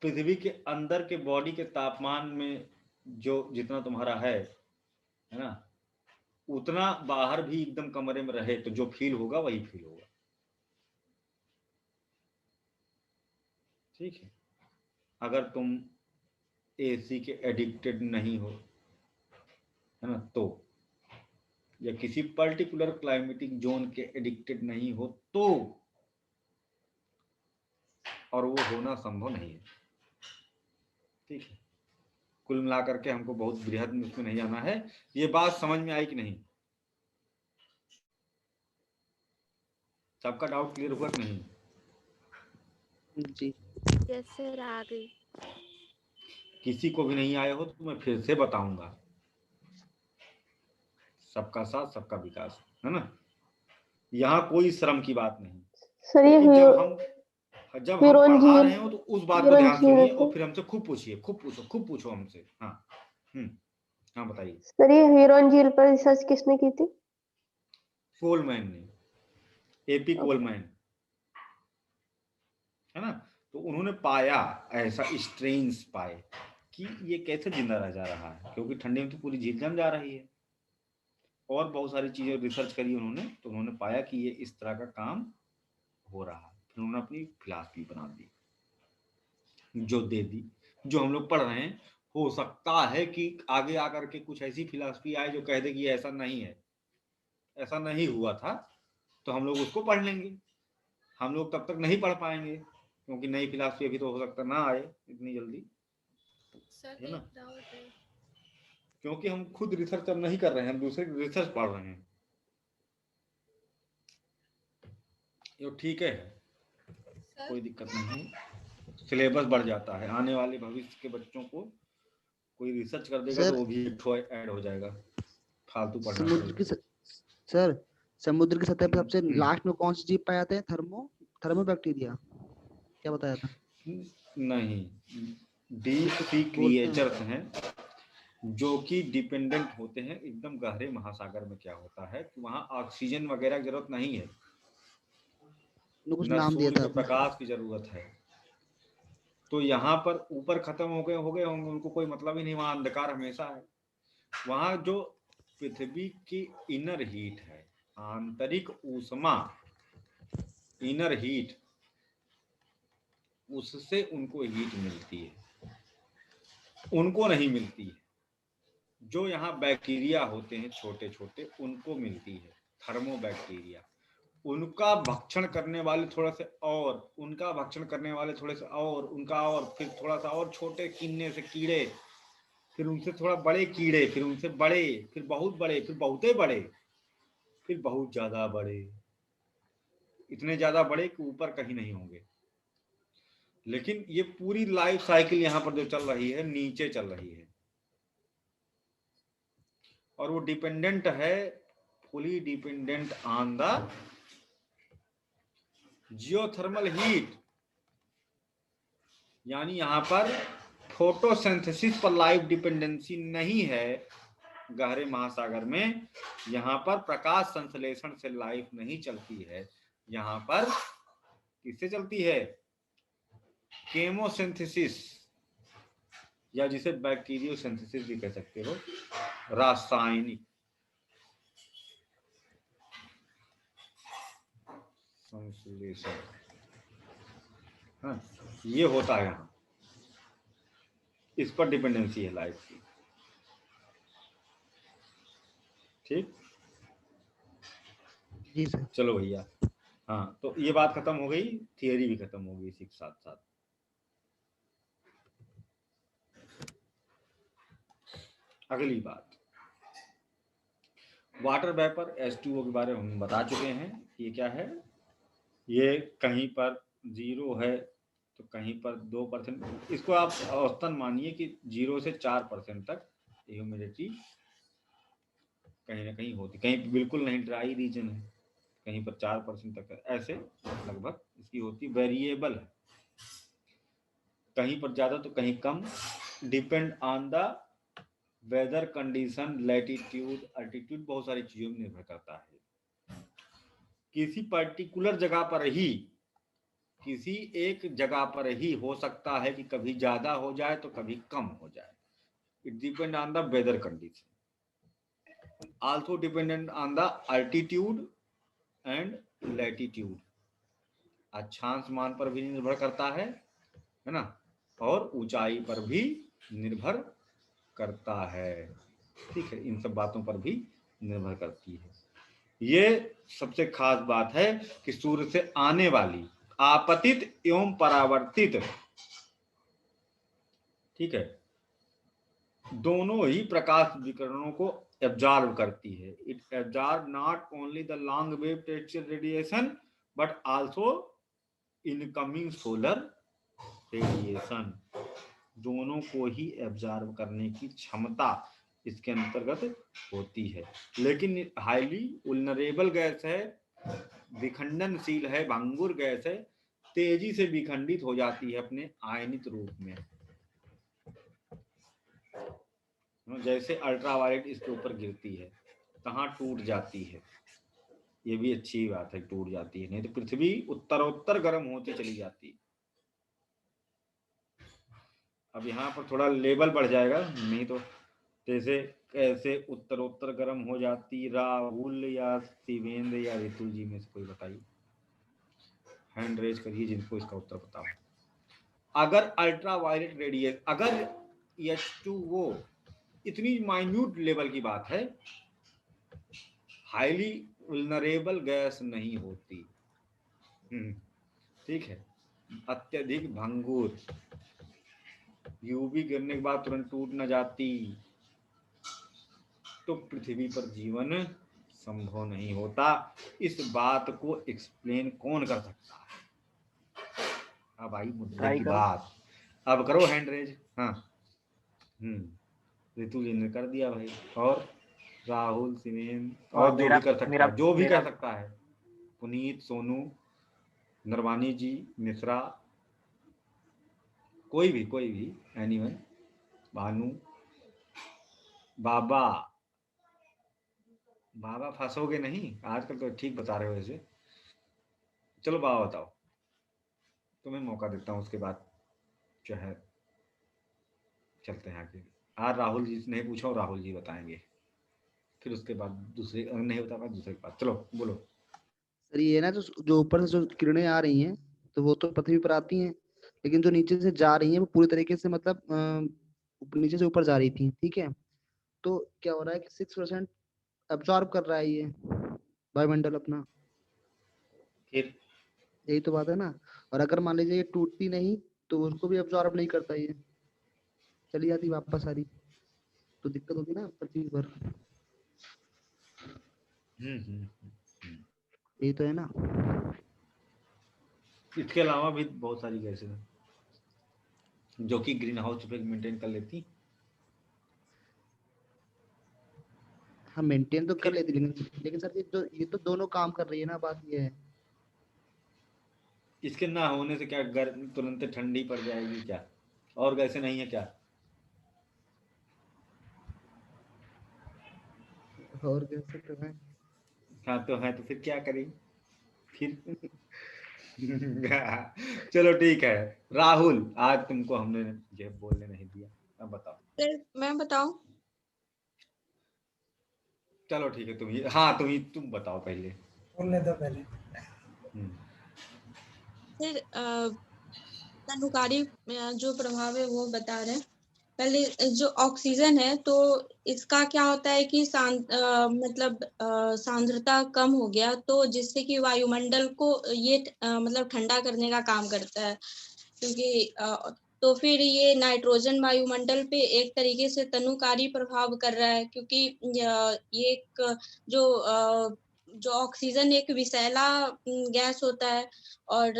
पृथ्वी के अंदर के बॉडी के तापमान में जो जितना तुम्हारा है ना, उतना बाहर भी एकदम कमरे में रहे तो जो फील होगा वही फील होगा, ठीक है। अगर तुम एसी के एडिक्टेड नहीं हो, है ना, तो, या किसी पर्टिकुलर क्लाइमेटिक जोन के एडिक्टेड नहीं हो तो, और वो होना संभव नहीं है, ठीक है। कुल मिलाकर के हमको बहुत बृहद में उसमें नहीं जाना है। ये बात समझ में आई कि नहीं? सबका डाउट क्लियर हुआ कि नहीं? जी यस सर, आ गई। किसी को भी नहीं आए हो तो मैं फिर से बताऊंगा, सबका साथ सबका विकास, है ना। यहाँ कोई श्रम की बात नहीं। सर ये जब हम पढ़ा रहे हो तो उस बात को ध्यान सुनिए और फिर हमसे खूब पूछिए, खूब पूछो हमसे। हाँ हाँ बताइए। सर ये ह्यूरॉन झील पर रिसर्च किसने की थी? कोलमैन ने, एपी कोलमैन, है ना। तो उन्होंने पाया, ऐसा स्ट्रेन्स पाए कि ये कैसे जिंदा रह जा रहा है, क्योंकि ठंडी में तो पूरी झील जम जा रही है, और बहुत सारी चीजें रिसर्च करी उन्होंने, तो उन्होंने पाया कि ये इस तरह का काम हो रहा है। फिर उन्होंने अपनी फिलॉसफी बना दी, जो दे दी, जो हम लोग पढ़ रहे हैं। हो सकता है कि आगे आकर के कुछ ऐसी फिलॉसफी आए जो कह दे कि ऐसा नहीं है, ऐसा नहीं हुआ था, तो हम लोग उसको पढ़ लेंगे। हम लोग तब तक नहीं पढ़ पाएंगे, क्योंकि नई फिलॉसफी अभी तो हो सकता ना आए इतनी जल्दी, है ना। क्योंकि हम खुद रिसर्च अब नहीं कर रहे हैं, हम दूसरे रिसर्च पढ़ रहे हैं। ये ठीक है, कोई दिक्कत नहीं है। सिलेबस बढ़ जाता है, आने वाले भविष्य के बच्चों को कोई रिसर्च कर देगा तो वो भी ऐड हो जाएगा, फालतू पढ़ना। सर समुद्र की सतह पर सबसे लास्ट में कौन सी जीव पाए जाते हैं? थर्मो बैक्टीरिया, क्या बताया था? नहीं, डीप सी क्रिएचर्स हैं जो कि डिपेंडेंट होते हैं एकदम गहरे महासागर में। क्या होता है कि वहां ऑक्सीजन वगैरह की जरूरत नहीं है, कुछ न नाम दिया सूर्य था के प्रकाश की जरूरत है। तो यहाँ पर ऊपर खत्म हो गए होंगे, उनको कोई मतलब ही नहीं, वहां अंधकार हमेशा है। वहां जो पृथ्वी की इनर हीट है, आंतरिक ऊष्मा, इनर हीट, उससे उनको हीट मिलती है, उनको नहीं मिलती है। जो यहाँ बैक्टीरिया होते हैं छोटे छोटे, उनको मिलती है थर्मोबैक्टीरिया। उनका भक्षण करने वाले थोड़ा से और, उनका भक्षण करने वाले थोड़े से और, उनका और, फिर थोड़ा सा और छोटे किन्ने से कीड़े, फिर उनसे थोड़ा बड़े कीड़े, फिर उनसे बड़े, फिर बहुत बड़े, फिर बहुते बड़े, फिर बहुत ज्यादा बड़े, इतने ज्यादा बड़े कि ऊपर कहीं नहीं होंगे। लेकिन ये पूरी लाइफ साइकिल यहाँ पर जो चल रही है, नीचे चल रही है, और वो डिपेंडेंट है, fully dependent on the geothermal heat. यानी यहाँ पर फोटोसिंथेसिस पर लाइफ डिपेंडेंसी नहीं है गहरे महासागर में। यहाँ पर प्रकाश संश्लेषण से लाइफ नहीं चलती है, यहाँ पर किससे चलती है? केमोसिंथेसिस, या जिसे बैक्टीरियोसिंथेसिस भी कह सकते हो, रासायनिक संश्लेषण। हाँ, ये होता है यहाँ, इस पर डिपेंडेंसी है लाइफ की। ठीक, जी सर। चलो भैया, हाँ तो ये बात खत्म हो गई, थियरी भी खत्म हो गई इसी के साथ साथ। अगली बात, वाटर वेपर H2O के बारे में हम बता चुके हैं। ये क्या है? ये कहीं पर 0 है तो कहीं पर 2%। इसको आप औसतन मानिए कि 0 से 4% तक ह्यूमिडिटी कहीं ना कहीं होती, कहीं बिल्कुल नहीं, ड्राई रीजन है, कहीं पर 4% तक, ऐसे लगभग इसकी होती। वेरिएबल है, कहीं पर ज्यादा तो कहीं कम, depend on the weather condition, latitude, altitude, बहुत सारी चीजों में निर्भर करता है। किसी पर्टिकुलर जगह पर ही, किसी एक जगह पर ही हो सकता है कि कभी ज्यादा हो जाए तो कभी कम हो जाए। It depend on the weather condition, also dependent on the altitude and latitude. अक्षांश मान पर भी निर्भर करता है ना, और ऊंचाई पर भी निर्भर करता है। ठीक है, इन सब बातों पर भी निर्भर करती है। ये सबसे खास बात है कि सूर्य से आने वाली आपतित एवं परावर्तित, ठीक है, दोनों ही प्रकाश विकिरणों को एब्जॉर्ब करती है। It absorb not only the long wave terrestrial radiation but also incoming solar radiation. दोनों को ही एब्जॉर्ब करने की क्षमता इसके अंतर्गत होती है। लेकिन हाईली वल्नरेबल गैस है, विखंडनशील है, भंगुर गैस है, तेजी से विखंडित हो जाती है अपने आयनित रूप में। जैसे अल्ट्रावायलेट इसके ऊपर गिरती है, कहाँ टूट जाती है। ये भी अच्छी बात है, टूट जाती है, नहीं तो पृथ्वी उत्तरोत्तर गर्म होती चली जाती है। अब यहाँ पर थोड़ा लेवल बढ़ जाएगा, नहीं तो जैसे कैसे उत्तरोत्तर गर्म हो जाती, राहुल या शिवेंद्र या ऋतु जी में से कोई बताइए, हैंड रेज करिए जिनको इसका उत्तर पता हो। अगर अल्ट्रावायलेट रेडिएशन, अगर H2O इतनी माइन्यूट लेवल की बात है, हाईली वल्नरेबल गैस नहीं होती, ठीक है, अत्यधिक भंगुर, यूवी गिरने के बाद तुरंत टूट न जाती, तो पृथ्वी पर जीवन संभव नहीं होता। इस बात को एक्सप्लेन कौन कर सकता है? अब आई मुद्दे की बात, अब करो हैंड रेज। हाँ, ऋतु जी ने कर दिया भाई, और राहुल, सिमेन, और जो भी कर सकता है, जो भी कर सकता है, पुनीत, सोनू, नरवानी जी, मिश्रा, कोई भी एनीवन, भानु, बाबा फंसोगे नहीं, आजकल तो ठीक बता रहे हो वैसे। चलो बाबा बताओ, तुम्हें मौका देता हूँ, उसके बाद जो है चलते हैं आगे। आज राहुल जी से नहीं पूछा, राहुल जी बताएंगे, फिर उसके बाद दूसरे नहीं बता पाए दूसरे के बाद। चलो बोलो। सर ये ना जो ऊपर से जो किरणें आ रही हैं तो वो तो पृथ्वी पर आती हैं, लेकिन जो नीचे से जा रही हैं वो पूरी तरीके से मतलब नीचे से ऊपर जा रही थी, ठीक है। तो क्या हो रहा है कि 6% अब्सॉर्ब कर रहा है ये वायुमंडल अपना, फिर यही तो बात है ना। और अगर मान लीजिए ये टूटती नहीं तो उसको भी अब्सॉर्ब नहीं करता, ये चली जाती वापस सारी, तो दिक्कत होती ना पृथ्वी पर। यही तो है ना। इसके अलावा भी बहुत सारी गैसें हैं जो कि ग्रीन हाउस इफेक्ट मेंटेन कर लेती। हाँ मेंटेन तो कर लेती, लेकिन सर ये तो दोनों काम कर रही है ना, बात ये है। इसके ना होने से क्या गर्म तुरंत ठंडी पड़ जाएगी क्या? और गैसें नहीं है क्या? और कैसे तो है। हाँ तो है, तो फिर क्या करें फिर? चलो ठीक है राहुल, आज तुमको हमने ये बोलने नहीं दिया, अब बताओ। मैं बताऊं? चलो ठीक है, तुम बताओ पहले। बोलने दो पहले। फिर तनुकारी जो प्रभाव है वो बता रहे हैं। पहले जो ऑक्सीजन है तो इसका क्या होता है कि मतलब सांद्रता कम हो गया, तो जिससे कि वायुमंडल को ये मतलब ठंडा करने का काम करता है, क्योंकि तो फिर ये नाइट्रोजन वायुमंडल पे एक तरीके से तनुकारी प्रभाव कर रहा है, क्योंकि ये एक जो ऑक्सीजन एक विषैला गैस होता है, और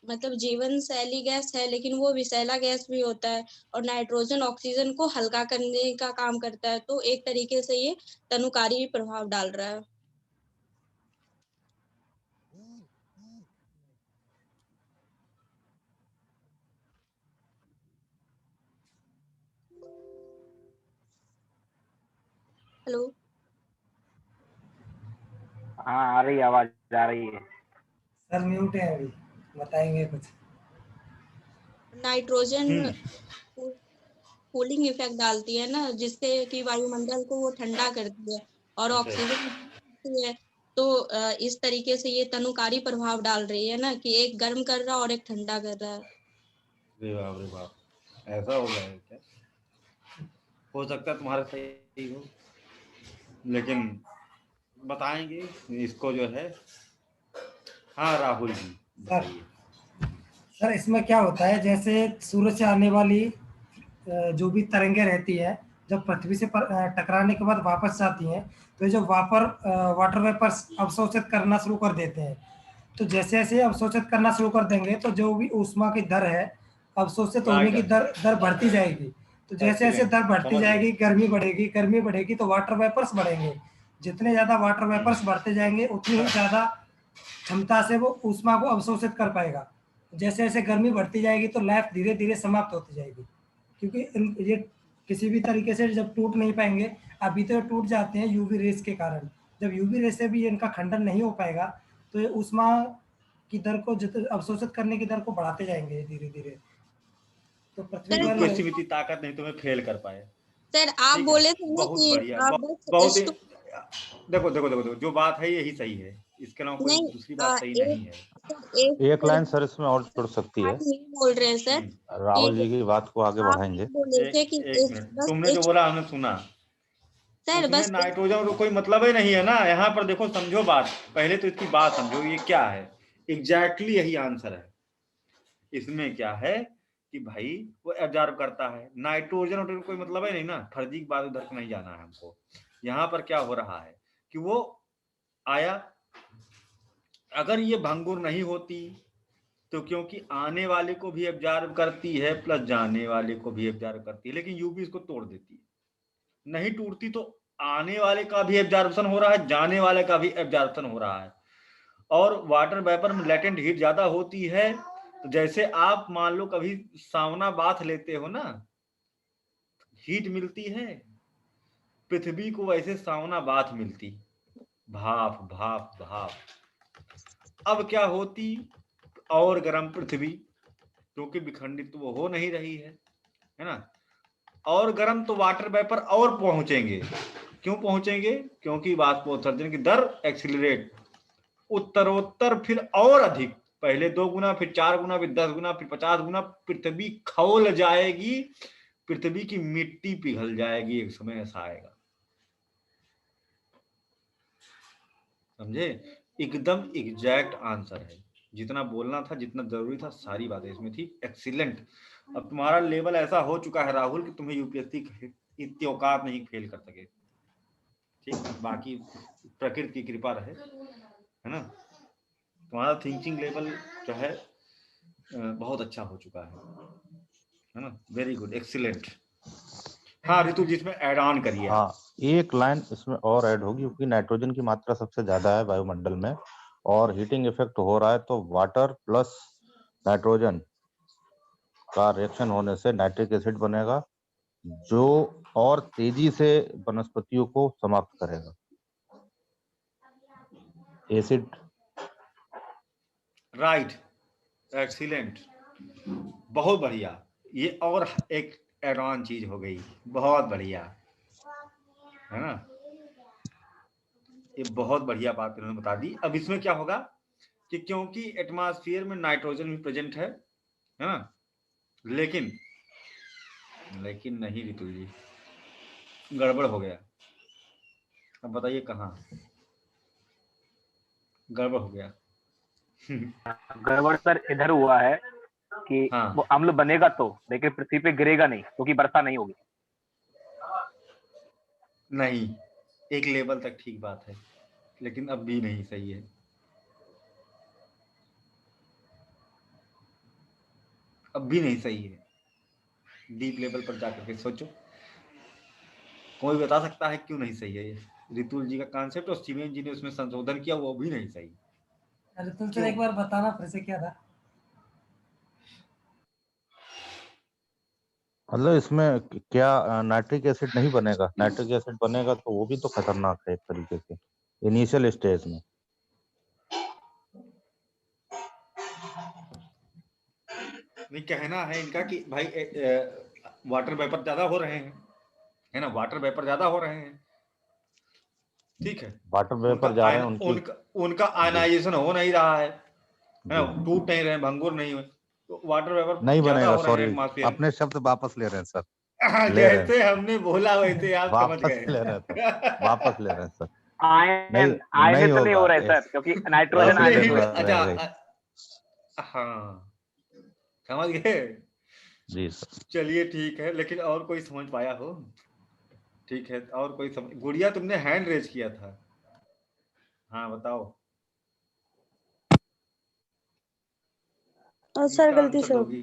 मतलब जीवन शैली गैस है, लेकिन वो विषैला गैस भी होता है, और नाइट्रोजन ऑक्सीजन को हल्का करने का काम करता है, तो एक तरीके से ये तनुकारी प्रभाव डाल रहा है। हेलो, हाँ आ रही आवाज, आ रही है। सर म्यूट है अभी, बताएंगे कुछ। नाइट्रोजन कूलिंग इफेक्ट डालती है ना, जिससे कि वायुमंडल को वो ठंडा करती है, और ऑक्सीजन है, तो इस तरीके से ये तनुकारी प्रभाव डाल रही है ना, कि एक गर्म कर रहा है और एक ठंडा कर रहा है। रे बाप, ऐसा हो गया है क्या? हो सकता है तुम्हारा सही हो, लेकिन बताएंगे इसको जो है। हाँ राहुल जी बताइए। सर इसमें क्या होता है, जैसे सूरज से आने वाली जो भी तरंगे रहती है, जब पृथ्वी से टकराने के बाद वापस जाती हैं, तो ये जो वाटर वेपर्स अवशोषित करना शुरू कर देते हैं। तो जैसे जैसे अवशोषित करना शुरू कर देंगे तो जो भी ऊष्मा की दर है, अवशोषित होने की दर बढ़ती जाएगी। तो जैसे जैसे दर बढ़ती जाएगी, गर्मी बढ़ेगी तो वाटर वेपर्स बढ़ेंगे। जितने ज्यादा वाटर वेपर्स बढ़ते जाएंगे उतनी ही ज्यादा क्षमता से वो ऊष्मा को अवशोषित कर पाएगा। जैसे जैसे गर्मी बढ़ती जाएगी तो लाइफ धीरे धीरे समाप्त होती जाएगी, क्योंकि ये किसी भी तरीके से जब टूट नहीं पाएंगे। अभी तो टूट जाते हैं यूवी रेस के कारण, जब यूवी रेस से भी इनका खंडन नहीं हो पाएगा तो ये ऊष्मा की दर को अवशोषित करने की दर को बढ़ाते जाएंगे धीरे धीरे। तो पृथ्वी पर किसी भी ताकत नहीं तुम्हें फेल कर पाए। सर आप बोले थे ना कि बहुत देखो जो बात है यही सही है, इसके अलावा कोई दूसरी बात सही नहीं है। एक लाइन सर इसमें और जुड़ सकती है। बोल रहे हैं सर, राहुल जी की बात को आगे बढ़ाएंगे। तुमने जो बोला हमने सुना सर, बस नाइट्रोजन का कोई मतलब ही नहीं है ना। यहाँ पर देखो, समझो बात, पहले तो इसकी बात समझो, ये क्या है एग्जैक्टली यही आंसर है। इसमें क्या है कि भाई वो एब्जॉर्ब करता है नाइट्रोजन, और कोई मतलब है नहीं ना, फर्जी की बात उधर नहीं जाना है हमको। यहाँ पर क्या हो रहा है कि वो आया, अगर ये भंगुर नहीं होती तो क्योंकि आने वाले को भी एब्जॉर्ब करती है प्लस जाने वाले को भी एब्जॉर्ब करती है, लेकिन यूवी इसको तोड़ देती है। नहीं टूटती तो आने वाले का भी एब्जॉर्प्शन हो रहा है, जाने वाले का भी एब्जॉर्प्शन हो रहा है। और वाटर वेपर में लेटेंट हीट ज्यादा होती है जैसे आप मान लो कभी सावना बाथ लेते हो ना, हीट मिलती है, पृथ्वी को वैसे सावना बाथ मिलती, भाप भाप भाप। अब क्या होती, और गर्म पृथ्वी, क्योंकि विखंडित तो वो हो नहीं रही है ना, और गर्म तो वाटर वेपर और पहुंचेंगे। क्यों पहुंचेंगे? क्योंकि वाष्पोत्सर्जन की दर एक्सीलरेट, उत्तरोत्तर फिर और अधिक, पहले 2 गुना, फिर 4 गुना, फिर 10 गुना, फिर 50 गुना पृथ्वी खौल जाएगी, पृथ्वी की मिट्टी पिघल जाएगी, एक समय ऐसा आएगा। समझे? एकदम एग्जैक्ट आंसर है, जितना बोलना था, जितना जरूरी था, सारी बातें इसमें थी। एक्सीलेंट। अब तुम्हारा लेवल ऐसा हो चुका है राहुल कि तुम्हें यूपीएससी इतनी औकात नहीं फेल कर सके। ठीक, बाकी प्रकृति की कृपा रहे, है ना। तुम्हारा थिंकिंग लेवल जो है बहुत अच्छा हो चुका है ना। Very good, excellent. हाँ ऋतु, जिसमें ऐड ऑन करिए। हाँ, एक लाइन इसमें और ऐड होगी, क्योंकि नाइट्रोजन की मात्रा सबसे ज्यादा है वायुमंडल में और हीटिंग इफेक्ट हो रहा है, तो वाटर प्लस नाइट्रोजन का रिएक्शन होने से नाइट्रिक एसिड बनेगा, जो और तेजी से वनस्पतियों को समाप्त करेगा। एसिड, राइट, एक्सीलेंट, बहुत बढ़िया। ये और एक एड ऑन चीज हो गई, बहुत बढ़िया, है ना। ये बहुत बढ़िया बात इन्होंने बता दी। अब इसमें क्या होगा कि क्योंकि एटमॉस्फेयर में नाइट्रोजन भी प्रेजेंट है ना, लेकिन नहीं ऋतु जी, गड़बड़ हो गया। अब बताइए कहाँ गड़बड़ हो गया? गड़बड़ सर इधर हुआ है कि हाँ, वो अम्ल बनेगा तो, लेकिन पृथ्वी पे गिरेगा नहीं, क्योंकि वर्षा नहीं होगी। नहीं, एक लेवल तक ठीक बात है, लेकिन अब भी नहीं सही है। अब भी नहीं सही है। डीप लेवल पर जाकर के सोचो, कोई बता सकता है क्यों नहीं सही है ये? ऋतुल जी का कॉन्सेप्ट और स्टीवन जी ने उसमें संशोधन किया, वो भी नहीं सही। ऋतुल सर एक बार बताना फिर से क्या था? मतलब इसमें क्या नाइट्रिक एसिड नहीं बनेगा? नाइट्रिक एसिड बनेगा तो वो भी तो खतरनाक है एक तरीके से इनिशियल स्टेज में। नहीं, कहना है इनका कि भाई वाटर वेपर ज्यादा हो रहे हैं, है ना, वाटर वेपर ज्यादा हो रहे हैं, ठीक है, वाटर वेपर जा रहे हैं, उनका आयनाइजेशन हो नहीं रहा है ना, टूट नहीं रहे, भंगुर नहीं हुए, तो वाटर वेपर नहीं ज्यादा बनेगा। हो रहे हैं सॉरी, एटमॉस्फेयर में। अपने शब्द वापस ले रहे हैं सर। जैसे हमने बोला वैसे आप समझ वापस गए। ले रहे हैं सर, वापस ले रहे हैं सर। आयनित नहीं हो रहा है सर, क्योंकि नाइट्रोजन आयनित हो रहा है। अच्छा, हाँ समझ गए जी सर। चलिए ठीक है, लेकिन और कोई समझ पाया हो? ठीक है, और कोई समझ? गुड़िया, तुमने हैंड रेज किया था, हाँ बताओ। सर गलती से दोगी?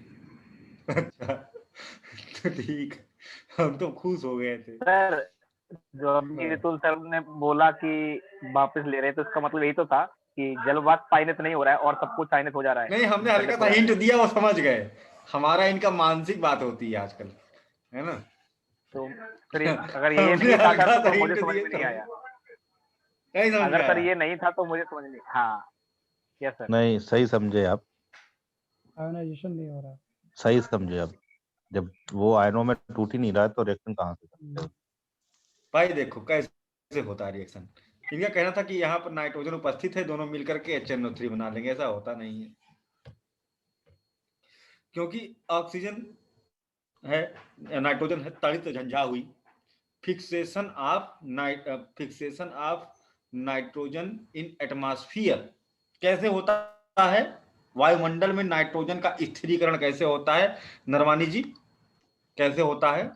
अच्छा तो ठीक, हम तो खुश हो गए थे सर। जो अभी ऋतुल सर ने बोला कि वापस ले रहे हैं, तो इसका मतलब यही तो था कि जलवाष्प आयनित नहीं हो रहा है और सब कुछ आयनित हो जा रहा है। नहीं, हमने हल्का सा हिंट दिया, वो समझ गए। हमारा इनका मानसिक बात होती है आजकल, है ना। तो फिर अगर ये नहीं था सर तो मुझे समझ में नहीं आया। अगर सर ये नहीं था तो मुझे समझ नहीं। हाँ यस सर। नहीं, सही समझे आप, आयनाइजेशन नहीं हो रहा। सही समझे आप। जब वो आयनों में टूट ही नहीं रहा है तो रिएक्शन कहाँ से करेगा? भाई देखो कैसे होता है रिएक्शन। इनका कहना था कि यहाँ पर नाइट्रोजन उपस्थित है, दोनों मिलकर के HNO3 बना लेंगे, ऐसा होता नहीं है, क्योंकि ऑक्सीजन है, नाइट्रोजन है, तड़ित झंझा हुई, fixation of nitrogen in atmosphere कैसे होता है? वायुमंडल में नाइट्रोजन का स्थिरीकरण कैसे होता है नरवानी जी, कैसे होता है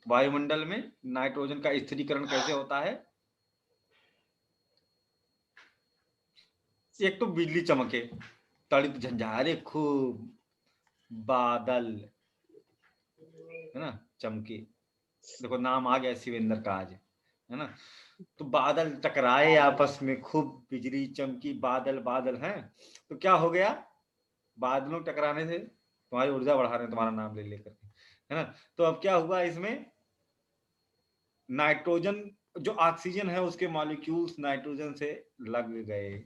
वायुमंडल में नाइट्रोजन का स्थिरीकरण कैसे होता है? एक तो बिजली चमके, तड़ित झंझारे, खूब बादल, है ना, चमके। देखो नाम आ गया शिवेंद्र का आज, है ना। तो बादल टकराए आपस में, खूब बिजली चमकी, बादल बादल हैं, तो क्या हो गया, बादलों टकराने से तुम्हारी ऊर्जा बढ़ा रहे हैं तुम्हारा नाम ले लेकर, है ना। तो अब क्या हुआ इसमें, नाइट्रोजन जो ऑक्सीजन है उसके मॉलिक्यूल्स नाइट्रोजन से लग गए,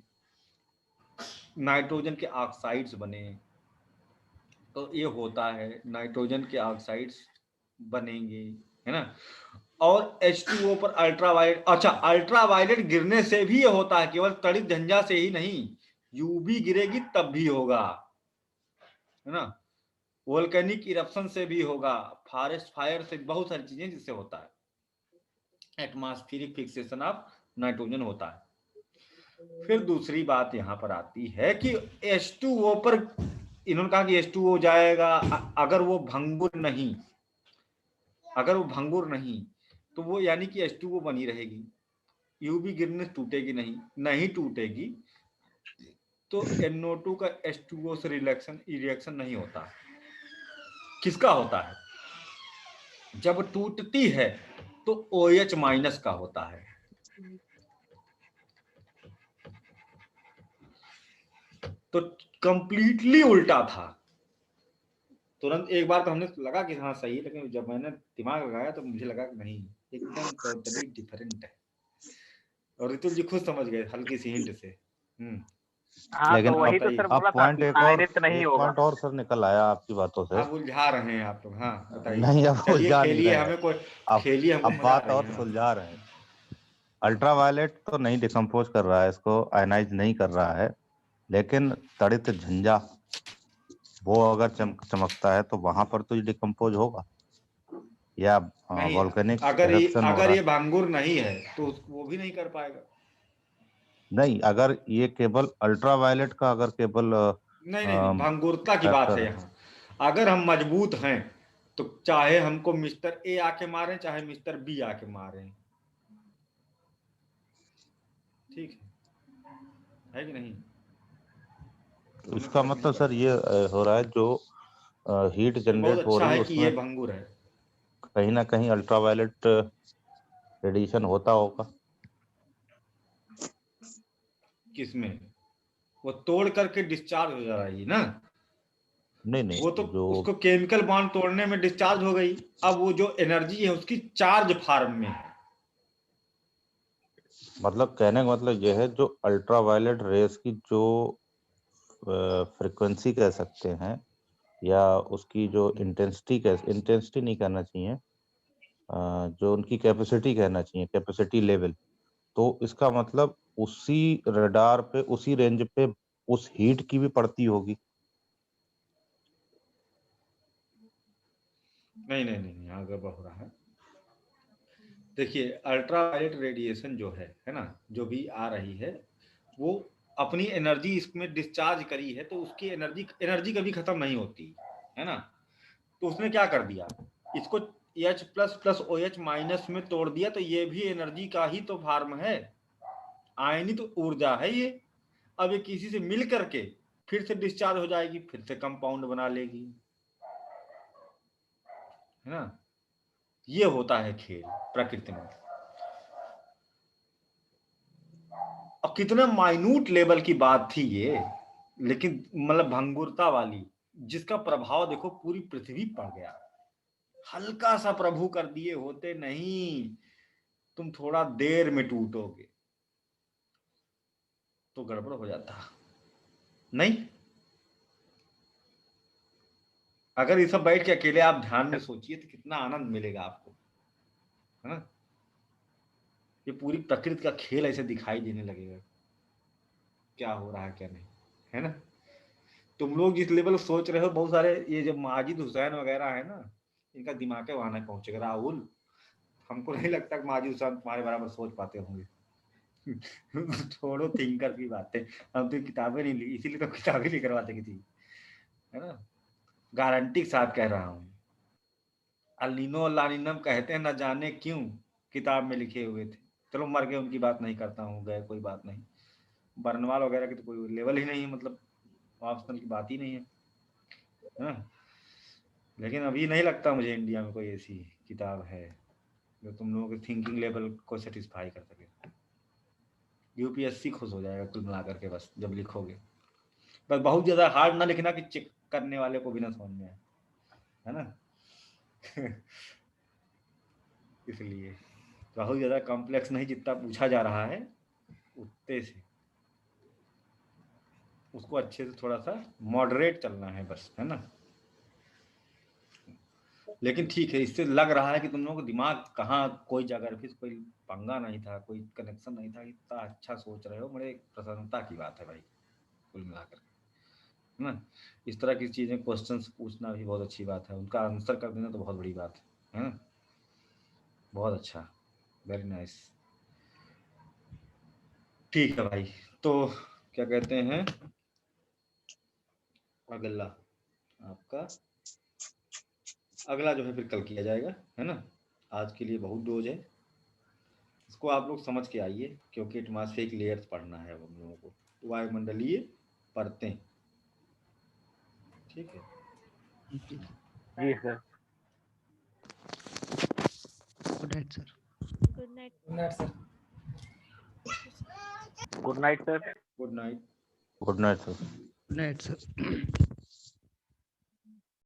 नाइट्रोजन के ऑक्साइड्स बने। तो ये होता है, नाइट्रोजन के ऑक्साइड्स बनेंगे, है ना। और H2O पर अल्ट्रावायलेट, अच्छा अल्ट्रावायलेट गिरने से भी ये होता है, केवल तड़ित झंझा से ही नहीं, यूवी गिरेगी तब भी होगा, है ना। वोल्केनिक इरप्शन से भी होगा, फॉरेस्ट फायर से, बहुत सारी चीजें जिससे होता है, एटमॉस्फेरिक फिक्सेशन ऑफ नाइट्रोजन होता है। फिर दूसरी बात यहां पर आती है कि H2O पर इन्होंने कहा कि H2O जाएगा, अगर वो भंगुर नहीं, अगर वो भंगुर नहीं तो वो यानी कि H2O बनी रहेगी, यूवी गिरने से टूटेगी नहीं, नहीं टूटेगी तो NO2 का H2O से रिएक्शन नहीं होता। किसका होता है, जब टूटती है तो OH माइनस का होता है। तो कंप्लीटली उल्टा था। तुरंत एक बार तो हमने लगा कि हाँ सही है, लेकिन जब मैंने दिमाग लगाया तो मुझे लगा कि नहीं, एकदम टोटली डिफरेंट है। और रितुल जी खुद समझ गए हल्की सी हिंट से। हाँ, लेकिन तो वही तो सर बोला अब था पॉइंट कि आयनित नहीं होगा। पॉइंट और सर निकल आया आपकी बातों से। अब उलझा रहे हैं आप लोग, हाँ बताइए। नहीं, अब चलिए उलझा नहीं खेलिए, रहे हमें कोई अब खेलिए, हमको अब मजा आ बात रही और है। सुलझा रहे हैं। अल्ट्रावायलेट तो नहीं डिकम्पोज कर रहा है, इसको आयनाइज नहीं कर रहा है, लेकिन तड़ित झंझा वो अगर चमकता है तो वहां पर तो ये डिकम्पोज होगा, या नहीं, वोल्केनिक अगर इरप्शन हो रहा ये है। भंगुर नहीं है तो वो भी नहीं कर पाएगा। नहीं, अगर ये केवल अल्ट्रावायलेट का अगर केवल नहीं नहीं, भंगुरता की बात है फैक्टर, यहाँ। अगर हम मजबूत हैं तो चाहे हमको मिस्टर ए आके मारे, चाहे मिस्टर बी आके मारे, ठीक है कि नहीं। इसका मतलब सर ये हो रहा है, जो हीट ये बहुत जनरेट हो अच्छा रही है है कि ये उसमें भंगुर है। कहीं ना कहीं अल्ट्रावायलेट रेडिएशन होता होगा। किसमें, वो तोड़ करके डिस्चार्ज हो जा रही है ना। नहीं, वो तो जो उसको केमिकल बॉन्ड तोड़ने में डिस्चार्ज हो गई, अब वो जो एनर्जी है उसकी चार्ज फॉर्म में है। मतलब कहने का मतलब यह है, जो अल्ट्रावायलेट रेस की जो फ्रीक्वेंसी कह सकते हैं, या उसकी जो इंटेंसिटी नहीं कहना चाहिए, जो उनकी कैपेसिटी कहना चाहिए, कैपेसिटी लेवल, तो इसका मतलब उसी रडार पे, उसी रेंज पे उस हीट की भी पड़ती होगी। नहीं नहीं नहीं, यहाँ गड़बड़ हो रहा है। देखिए अल्ट्रावायलेट रेडिएशन जो है ना, जो भी आ रही है, वो अपनी एनर्जी इसमें डिस्चार्ज करी है, तो उसकी एनर्जी कभी खत्म नहीं होती है ना। तो उसने क्या कर दिया, इसको H plus plus OH minus में तोड़ दिया, तो ये भी एनर्जी का ही तो फॉर्म है, आयनित तो ऊर्जा है ये। अब ये किसी से मिल करके फिर से डिस्चार्ज हो जाएगी, फिर से कंपाउंड बना लेगी, है ना। ये होता है खेल प्रकृति में। और कितना माइन्यूट लेवल की बात थी ये, लेकिन मतलब भंगुरता वाली, जिसका प्रभाव देखो पूरी पृथ्वी पड़ गया। हल्का सा प्रभु कर दिए होते, नहीं तुम थोड़ा देर में टूटोगे, तो गड़बड़ हो जाता नहीं। अगर ये सब बैठ के अकेले आप ध्यान में सोचिए तो कितना आनंद मिलेगा आपको, है ना। ये पूरी प्रकृति का खेल ऐसे दिखाई देने लगेगा, क्या हो रहा है क्या नहीं, है ना। तुम लोग जिस लेवल सोच रहे हो, बहुत सारे ये जो माजिद हुसैन वगैरह है ना, इनका दिमाग वहां नहीं पहुंचेगा। राहुल, हमको नहीं लगता कि माजिद हुसैन तुम्हारे बराबर सोच पाते होंगे। छोड़ो थिंकर की बातें, हम तो किताबें नहीं ली, इसीलिए तो किताबें नहीं करवाते किसी, है ना। गारंटी के साथ कह रहा हूँ। अलिनो लानिनम कहते हैं, न जाने क्यों किताब में लिखे हुए थे। चलो मर गए, उनकी बात नहीं करता हूँ, गए कोई बात नहीं। बर्नवाल वगैरह की तो कोई लेवल ही नहीं है, मतलब ऑप्शनल की बात ही नहीं है ना। लेकिन अभी नहीं लगता मुझे इंडिया में कोई ऐसी किताब है। जो तुम लोगों के थिंकिंग लेवल को सेटिस्फाई कर सके। यूपीएससी खुश हो जाएगा कुल मिलाकर के बस जब लिखोगे। बस बहुत ज्यादा हार्ड ना लिखना कि चेक करने वाले को भी ना समझ में आए, है ना। इसलिए बहुत ज्यादा कॉम्प्लेक्स नहीं, जितना पूछा जा रहा है उतने से उसको अच्छे से थोड़ा सा मॉडरेट चलना है बस, है ना। लेकिन ठीक है, इससे लग रहा है कि तुम लोगों को दिमाग कहाँ कोई ज्योग्राफी से कोई पंगा नहीं था, कोई कनेक्शन नहीं था, इतना अच्छा सोच रहे हो, बड़े प्रसन्नता की बात है भाई कुल मिलाकर, है ना। इस तरह की चीजें क्वेश्चंस पूछना भी बहुत अच्छी बात है, उनका आंसर कर देना तो बहुत बड़ी बात है ना। बहुत अच्छा, वेरी नाइस। ठीक है भाई, तो क्या कहते हैं, अगला आपका अगला जो है फिर कल किया जाएगा, है ना। आज के लिए बहुत डोज है, इसको आप लोग समझ के आइए, क्योंकि एटमॉस्फेरिक लेयर्स पढ़ना है हम लोगों को, वायुमंडलीय परतें। ठीक है जी sir. Good night sir. Good night. Good night sir. Good night sir. Good night. Good night sir. Good night sir.